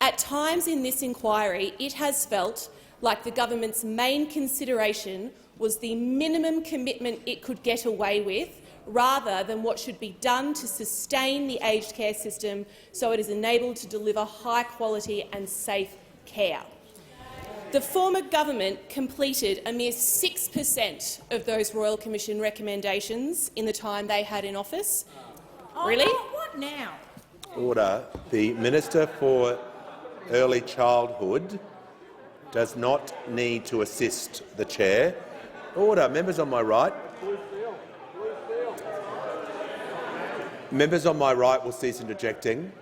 "At times in this inquiry, it has felt like the government's main consideration was the minimum commitment it could get away with, rather than what should be done to sustain the aged care system so it is enabled to deliver high-quality and safe care." The former government completed a mere 6% of those Royal Commission recommendations in the time they had in office. Really? What now? Order. The Minister for Early Childhood does not need to assist the chair. Order. Members on my right. Members on my right will cease interjecting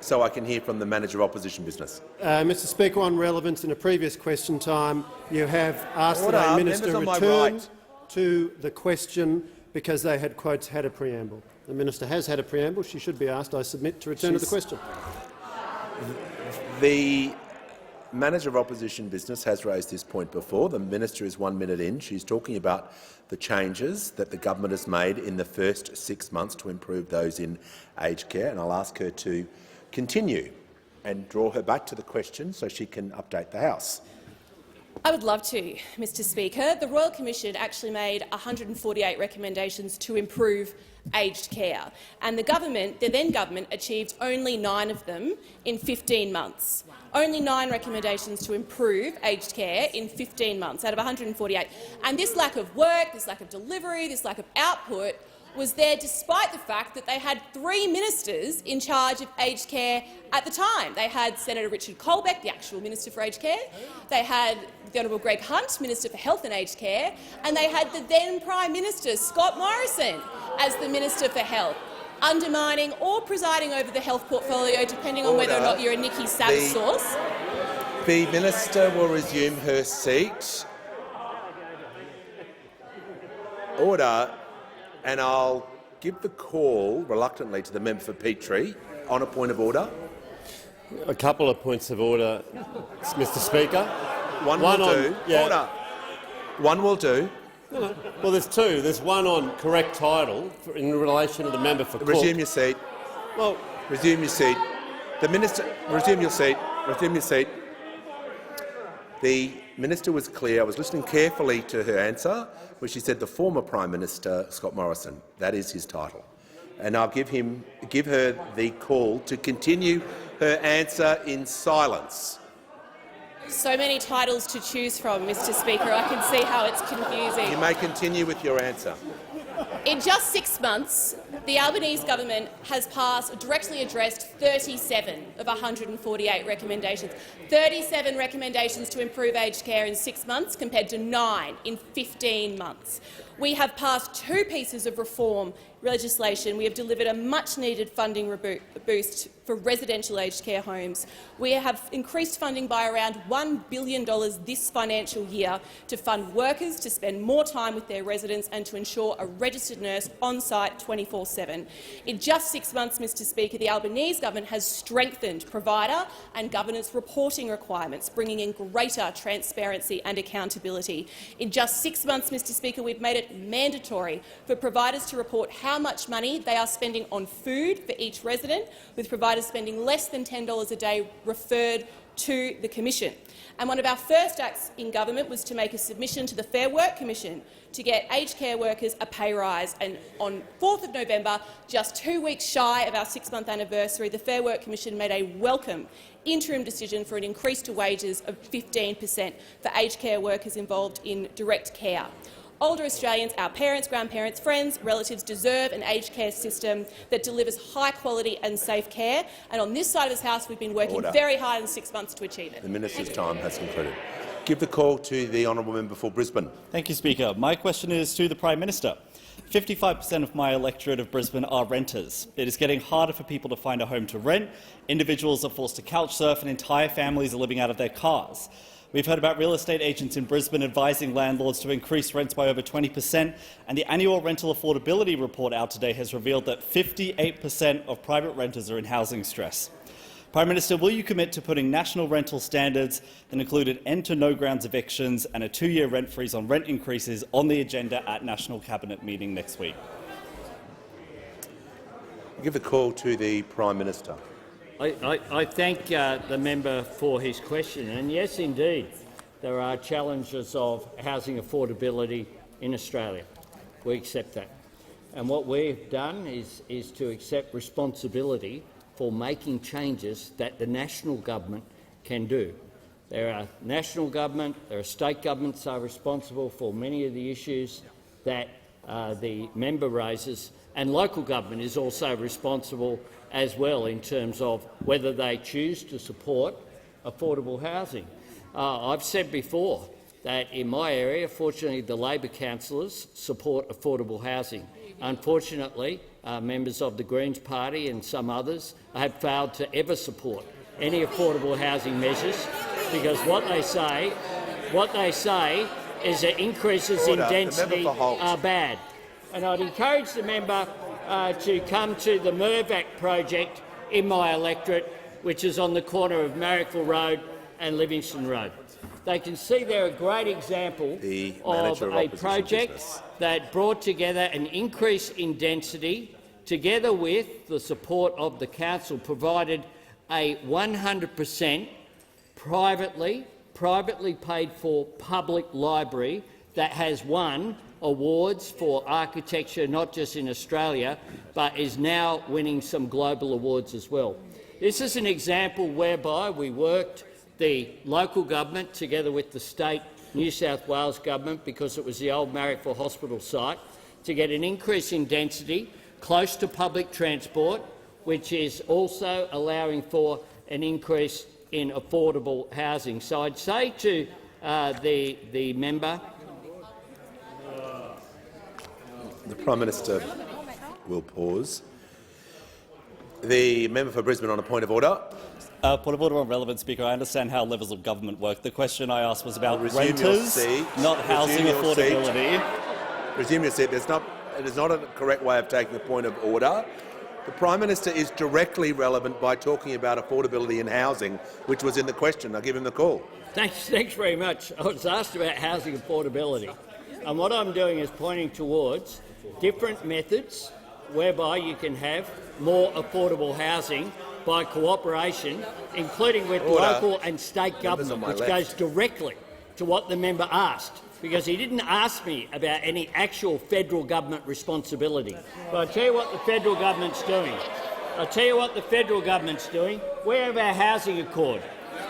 so I can hear from the Manager of Opposition Business. Mr Speaker, on relevance in a previous question time, you have asked Order. that a minister Members on my return right. to the question because they had, quotes, had a preamble. The minister has had a preamble. She should be asked, I submit, to return to the question. The Manager of Opposition Business has raised this point before. The minister is 1 minute in. She's talking about the changes that the government has made in the first 6 months to improve those in aged care, and I'll ask her to continue and draw her back to the question so she can update the House. I would love to, Mr Speaker. The Royal Commission actually made 148 recommendations to improve aged care, and the then government, achieved only 9 of them in 15 months. Only 9 recommendations to improve aged care in 15 months out of 148. And this lack of work, this lack of delivery, this lack of output was there despite the fact that they had 3 ministers in charge of aged care at the time. They had Senator Richard Colbeck, the actual Minister for Aged Care, they had the Honourable Greg Hunt, Minister for Health and Aged Care, and they had the then Prime Minister, Scott Morrison, as the Minister for Health, undermining or presiding over the health portfolio, depending on whether or not you're a Nikki Savage source. The minister will resume her seat. Order. And I'll give the call, reluctantly, to the member for Petrie on a point of order. A couple of points of order, Mr Speaker. One will do. Yeah. Order. One will do. No. Well, there's 2. There's one on correct title in relation to the member for Cook. Resume your seat. Well, resume your seat. The minister, resume your seat. Resume your seat. The minister was clear. I was listening carefully to her answer, where she said the former Prime Minister, Scott Morrison. That is his title. And I'll give her the call to continue her answer in silence. So many titles to choose from, Mr Speaker. I can see how it's confusing. You may continue with your answer. In just 6 months, the Albanese government has directly addressed 37 of 148 recommendations. 37 recommendations to improve aged care in 6 months compared to 9 in 15 months. We have passed 2 pieces of reform legislation. We have delivered a much-needed funding boost for residential aged care homes. We have increased funding by around $1 billion this financial year to fund workers to spend more time with their residents and to ensure a registered nurse on-site 24/7. In just 6 months, Mr Speaker, the Albanese government has strengthened provider and governance reporting requirements, bringing in greater transparency and accountability. In just 6 months, Mr Speaker, we've made it mandatory for providers to report how much money they are spending on food for each resident, with providers spending less than $10 a day referred to the Commission. And one of our first acts in government was to make a submission to the Fair Work Commission to get aged care workers a pay rise. And on 4th of November, just 2 weeks shy of our 6-month anniversary, the Fair Work Commission made a welcome interim decision for an increase to wages of 15% for aged care workers involved in direct care. Older Australians, our parents, grandparents, friends, relatives deserve an aged care system that delivers high-quality and safe care. And on this side of this House, we've been working very hard in 6 months to achieve it. The minister's time has concluded. Give the call to the honourable member for Brisbane. Thank you, Speaker. My question is to the Prime Minister. 55% of my electorate of Brisbane are renters. It is getting harder for people to find a home to rent. Individuals are forced to couch surf and entire families are living out of their cars. We've heard about real estate agents in Brisbane advising landlords to increase rents by over 20%, and the annual rental affordability report out today has revealed that 58% of private renters are in housing stress. Prime Minister, will you commit to putting national rental standards that include an end to no-grounds evictions and a 2-year rent freeze on rent increases on the agenda at National Cabinet meeting next week? I give the call to the Prime Minister. I thank the member for his question, and yes, indeed, there are challenges of housing affordability in Australia. We accept that, and what we've done is to accept responsibility for making changes that the national government can do. There are national government, there are state governments are responsible for many of the issues that the member raises, and local government is also responsible as well in terms of whether they choose to support affordable housing. I've said before that in my area, fortunately, the Labor councillors support affordable housing. Unfortunately, members of the Greens Party and some others have failed to ever support any affordable housing measures because what they say is that increases in density are bad. And I'd encourage the member to come to the Mirvac project in my electorate, which is on the corner of Marrickville Road and Livingston Road. They can see there a great example of a project that brought together an increase in density, together with the support of the council, provided a 100% privately paid for public library that has won awards for architecture not just in Australia but is now winning some global awards as well. This is an example whereby we worked the local government together with the state New South Wales government, because it was the old Marrickville Hospital site, to get an increase in density close to public transport, which is also allowing for an increase in affordable housing. So I'd say to the member— The Prime Minister will pause. The member for Brisbane on a point of order. Point of order on relevant, Speaker. I understand how levels of government work. The question I asked was about renters, not housing affordability. Resume your seat. It is not a correct way of taking a point of order. The Prime Minister is directly relevant by talking about affordability in housing, which was in the question. I'll give him the call. Thanks very much. I was asked about housing affordability, and what I'm doing is pointing towards different methods whereby you can have more affordable housing by cooperation, including with local and state government, which goes directly to what the member asked, because he didn't ask me about any actual federal government responsibility. But I'll tell you what the federal government's doing. We have our housing accord.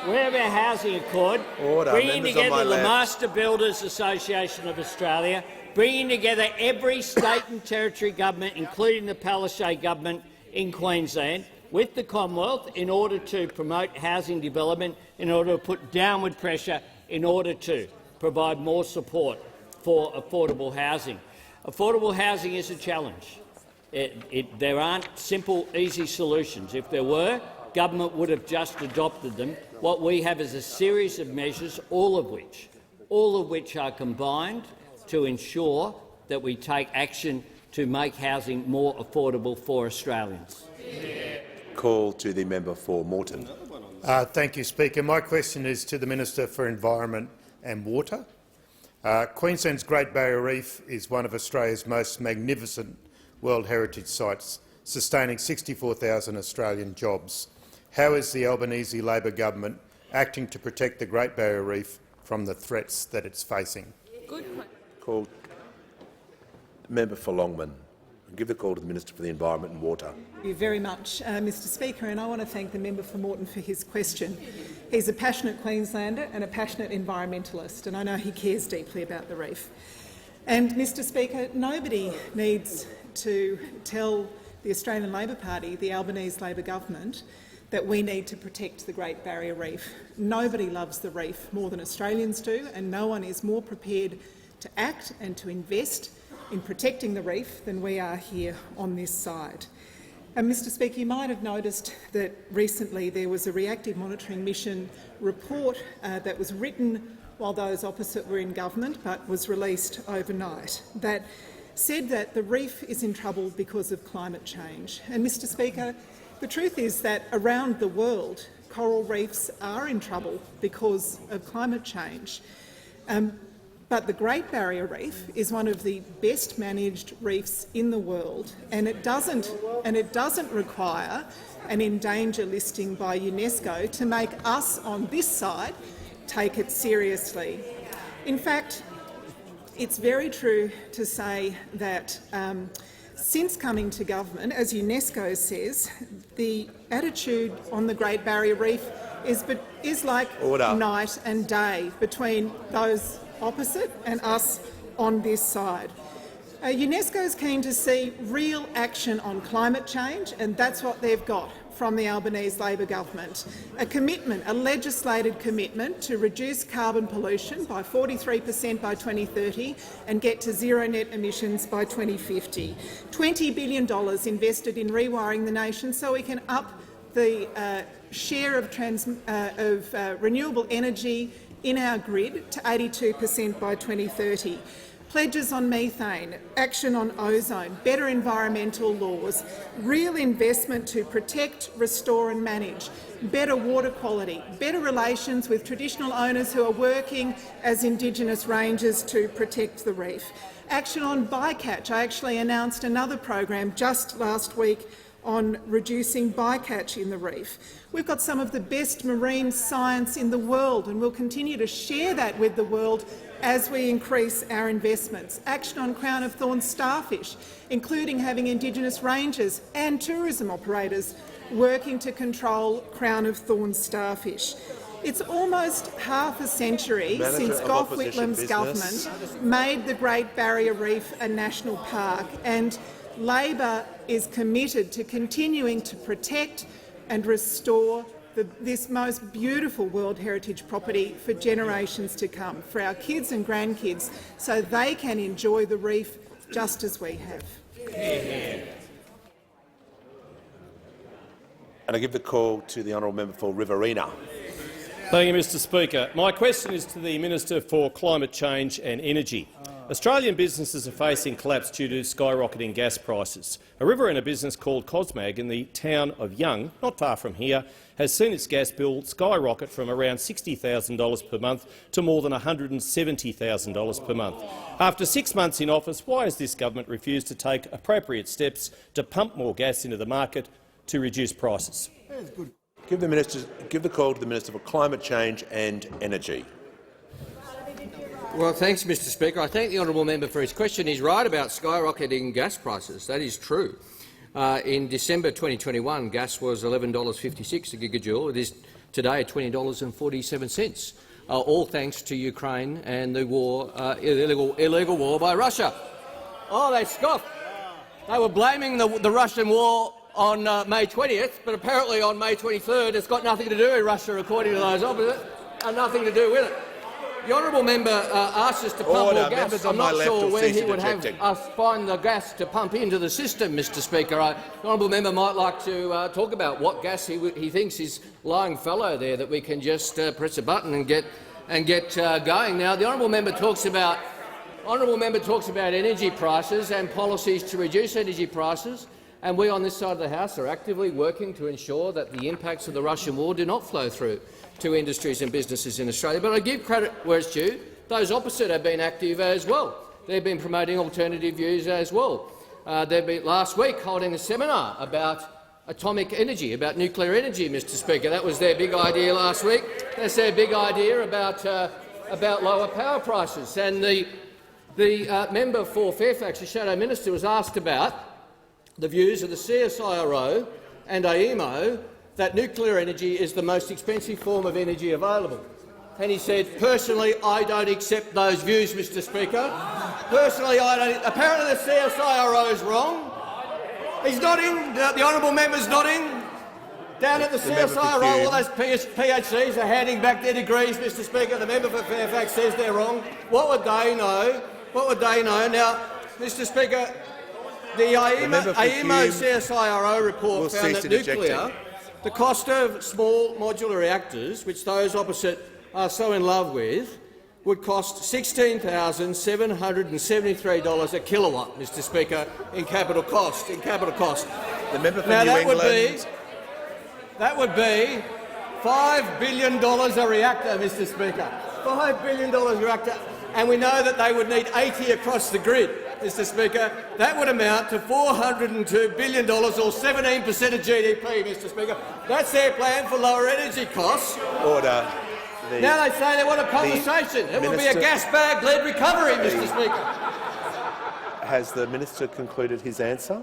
Bringing together the Master Builders Association of Australia, bringing together every state and territory government, including the Palaszczuk government in Queensland, with the Commonwealth, in order to promote housing development, in order to put downward pressure, in order to provide more support for affordable housing. Affordable housing is a challenge. There aren't simple, easy solutions. If there were, government would have just adopted them. What we have is a series of measures, all of which are combined to ensure that we take action to make housing more affordable for Australians. Call to the member for Moreton. Thank you, Speaker. My question is to the Minister for Environment and Water. Queensland's Great Barrier Reef is one of Australia's most magnificent World Heritage Sites, sustaining 64,000 Australian jobs. How is the Albanese Labor government acting to protect the Great Barrier Reef from the threats that it's facing? Call member for Longman. I'll give the call to the Minister for the Environment and Water. Thank you very much, Mr Speaker, and I want to thank the member for Moreton for his question. He's a passionate Queenslander and a passionate environmentalist, and I know he cares deeply about the reef. And, Mr Speaker, nobody needs to tell the Australian Labor Party, the Albanese Labor government, that we need to protect the Great Barrier Reef. Nobody loves the reef more than Australians do, and no one is more prepared to act and to invest in protecting the reef than we are here on this side. And Mr Speaker, you might have noticed that recently there was a reactive monitoring mission report that was written while those opposite were in government but was released overnight that said that the reef is in trouble because of climate change. And Mr Speaker, the truth is that around the world coral reefs are in trouble because of climate change. But the Great Barrier Reef is one of the best managed reefs in the world, and it doesn't require an endanger listing by UNESCO to make us on this side take it seriously. In fact, it's very true to say that since coming to government, as UNESCO says, the attitude on the Great Barrier Reef is like night and day between those opposite and us on this side. UNESCO is keen to see real action on climate change, and that's what they've got from the Albanese Labor government. A commitment, a legislated commitment to reduce carbon pollution by 43% by 2030 and get to zero net emissions by 2050. $20 billion invested in rewiring the nation so we can up the share of renewable energy in our grid to 82% by 2030. Pledges on methane, action on ozone, better environmental laws, real investment to protect, restore and manage, better water quality, better relations with traditional owners who are working as Indigenous rangers to protect the reef. Action on bycatch. I actually announced another program just last week on reducing bycatch in the reef. We've got some of the best marine science in the world, and we'll continue to share that with the world as we increase our investments. Action on crown of thorns starfish, including having Indigenous rangers and tourism operators working to control crown of thorns starfish. It's almost half a century since Gough Whitlam's government made the Great Barrier Reef a national park, and Labor is committed to continuing to protect and restore this most beautiful World Heritage property for generations to come, for our kids and grandkids, so they can enjoy the reef just as we have. And I give the call to the honourable member for Riverina. Thank you, Mr Speaker. My question is to the Minister for Climate Change and Energy. Australian businesses are facing collapse due to skyrocketing gas prices. A Riverina business called Cosmag in the town of Young, not far from here, has seen its gas bill skyrocket from around $60,000 per month to more than $170,000 per month. After 6 months in office, why has this government refused to take appropriate steps to pump more gas into the market to reduce prices? Give the call to the Minister for Climate Change and Energy. Well, thanks, Mr Speaker. I thank the honourable member for his question. He's right about skyrocketing gas prices. That is true. In December 2021, gas was $11.56 a gigajoule. It is today $20.47, all thanks to Ukraine and the war, illegal war by Russia. Oh, they scoffed. They were blaming the Russian war on May 20th, but apparently on May 23rd it's got nothing to do with Russia, according to those opposite, and nothing to do with it. The honourable member asked us to pump more gas. I'm not sure where he would have us find the gas to pump into the system, Mr Speaker. The honourable member might like to talk about what gas he thinks is lying fallow there that we can just press a button and get going. Now, the honourable member talks about energy prices and policies to reduce energy prices, and we on this side of the House are actively working to ensure that the impacts of the Russian war do not flow through to industries and businesses in Australia. But I give credit where it's due. Those opposite have been active as well. They've been promoting alternative views as well. They've been last week holding a seminar about atomic energy, about nuclear energy, Mr Speaker. That was their big idea last week. That's their big idea about lower power prices. And the member for Fairfax, the Shadow Minister, was asked about the views of the CSIRO and AEMO that nuclear energy is the most expensive form of energy available. And he said, personally, I don't accept those views, Mr Speaker. Personally, I don't. Apparently the CSIRO is wrong. He's nodding. The honourable member's nodding. Down at the CSIRO, all those PhDs are handing back their degrees, Mr Speaker. The member for Fairfax says they're wrong. What would they know? What would they know? Now, Mr Speaker, the AEMO CSIRO report found that the cost of small modular reactors, which those opposite are so in love with, would cost $16,773 a kilowatt, Mr Speaker, in capital cost. The member for now New that would be $5 billion a reactor, Mr Speaker. $5 billion a reactor, and we know that they would need 80 across the grid, Mr Speaker. That would amount to $402 billion, or 17% of GDP, Mr Speaker. That's their plan for lower energy costs. Order. Now they say they want a conversation. It will be a gas bag-led recovery, Mr Speaker. Has the minister concluded his answer?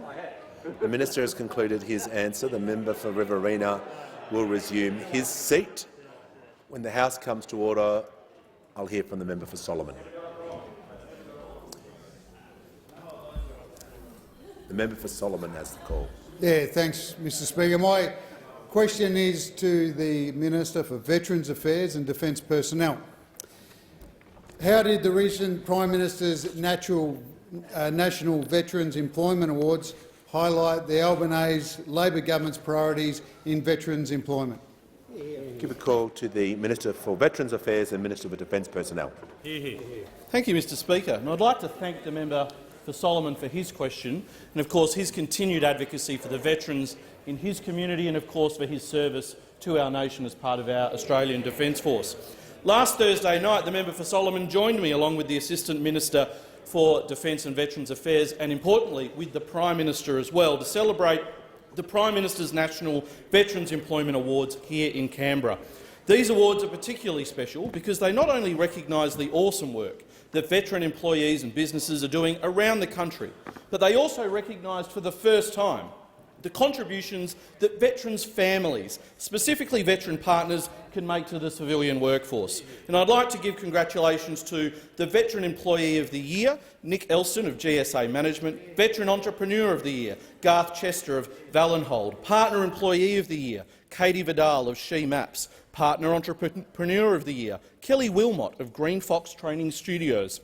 The minister has concluded his answer. The member for Riverina will resume his seat. When the House comes to order, I'll hear from the member for Solomon. The member for Solomon has the call. Yeah, thanks, Mr Speaker. My question is to the Minister for Veterans Affairs and Defence Personnel. How did the recent Prime Minister's National Veterans Employment Awards highlight the Albanese Labor government's priorities in veterans employment? Give a call to the Minister for Veterans Affairs and Minister for Defence Personnel. Thank you, Mr Speaker. And I'd like to thank the member for Solomon for his question and, of course, his continued advocacy for the veterans in his community and, of course, for his service to our nation as part of our Australian Defence Force. Last Thursday night, the member for Solomon joined me, along with the Assistant Minister for Defence and Veterans Affairs and, importantly, with the Prime Minister as well, to celebrate the Prime Minister's National Veterans Employment Awards here in Canberra. These awards are particularly special because they not only recognise the awesome work that veteran employees and businesses are doing around the country, but they also recognised for the first time the contributions that veterans' families, specifically veteran partners, can make to the civilian workforce. And I'd like to give congratulations to the Veteran Employee of the Year, Nick Elston of GSA Management, Veteran Entrepreneur of the Year, Garth Chester of Valenhold, Partner Employee of the Year, Katie Vidal of She Maps, Partner Entrepreneur of the Year, Kelly Wilmot of Green Fox Training Studios,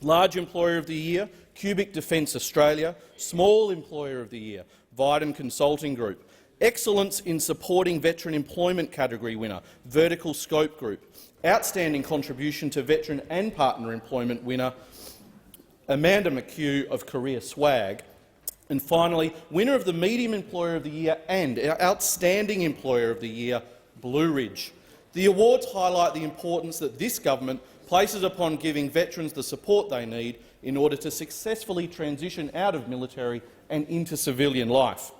Large Employer of the Year, Cubic Defence Australia, Small Employer of the Year, Videm Consulting Group, Excellence in Supporting Veteran Employment category winner, Vertical Scope Group, Outstanding Contribution to Veteran and Partner Employment winner, Amanda McHugh of Career Swag, and finally, winner of the Medium Employer of the Year and Outstanding Employer of the Year, Blue Ridge. The awards highlight the importance that this government places upon giving veterans the support they need in order to successfully transition out of military and into civilian life.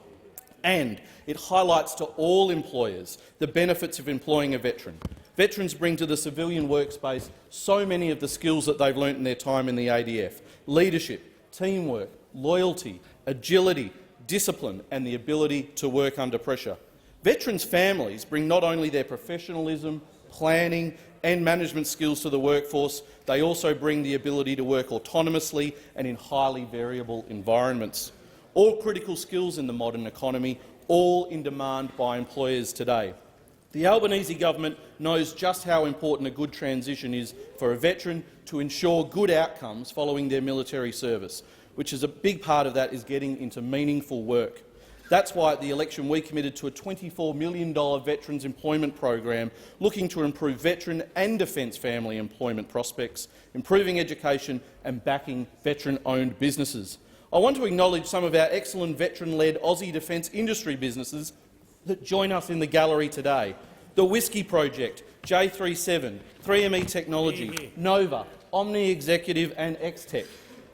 And it highlights to all employers the benefits of employing a veteran. Veterans bring to the civilian workspace so many of the skills that they've learnt in their time in the ADF: leadership, teamwork, loyalty, agility, discipline and the ability to work under pressure. Veterans' families bring not only their professionalism, planning and management skills to the workforce, they also bring the ability to work autonomously and in highly variable environments. All critical skills in the modern economy, all in demand by employers today. The Albanese government knows just how important a good transition is for a veteran to ensure good outcomes following their military service, which is a big part of that is getting into meaningful work. That's why at the election we committed to a $24 million veterans employment program looking to improve veteran and defence family employment prospects, improving education and backing veteran-owned businesses. I want to acknowledge some of our excellent veteran-led Aussie defence industry businesses that join us in the gallery today. The Whiskey Project, J37, 3ME Technology, Nova, Omni Executive and Xtech.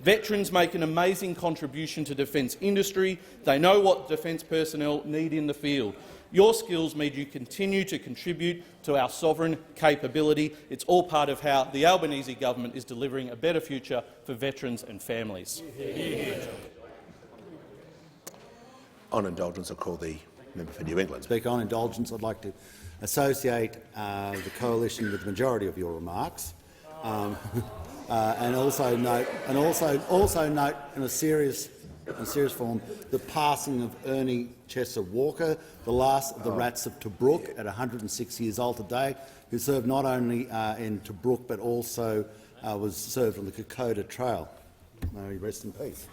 Veterans make an amazing contribution to defence industry. They know what defence personnel need in the field. Your skills mean you continue to contribute to our sovereign capability. It's all part of how the Albanese government is delivering a better future for veterans and families. On indulgence, I'll call the member for New England. Speaker, on indulgence, I'd like to associate the coalition with the majority of your remarks. And also note in a serious form the passing of Ernie Chester Walker, the last of the Rats of Tobruk, at 106 years old today, who served not only in Tobruk but also was served on the Kokoda Trail. May he rest in peace.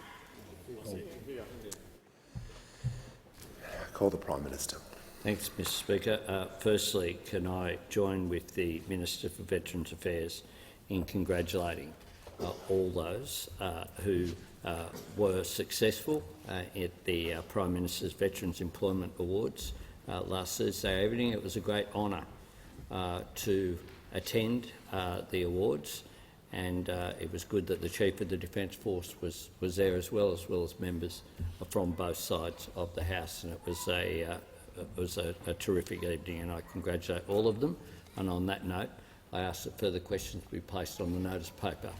Call the Prime Minister. Thanks, Mr Speaker. Firstly, can I join with the Minister for Veterans Affairs in congratulating all those who were successful at the Prime Minister's Veterans Employment Awards last Thursday evening. It was a great honour to attend the awards, and it was good that the Chief of the Defence Force was there as well as members from both sides of the House, and it was a terrific evening, and I congratulate all of them. And on that note, I ask that further questions be placed on the notice paper.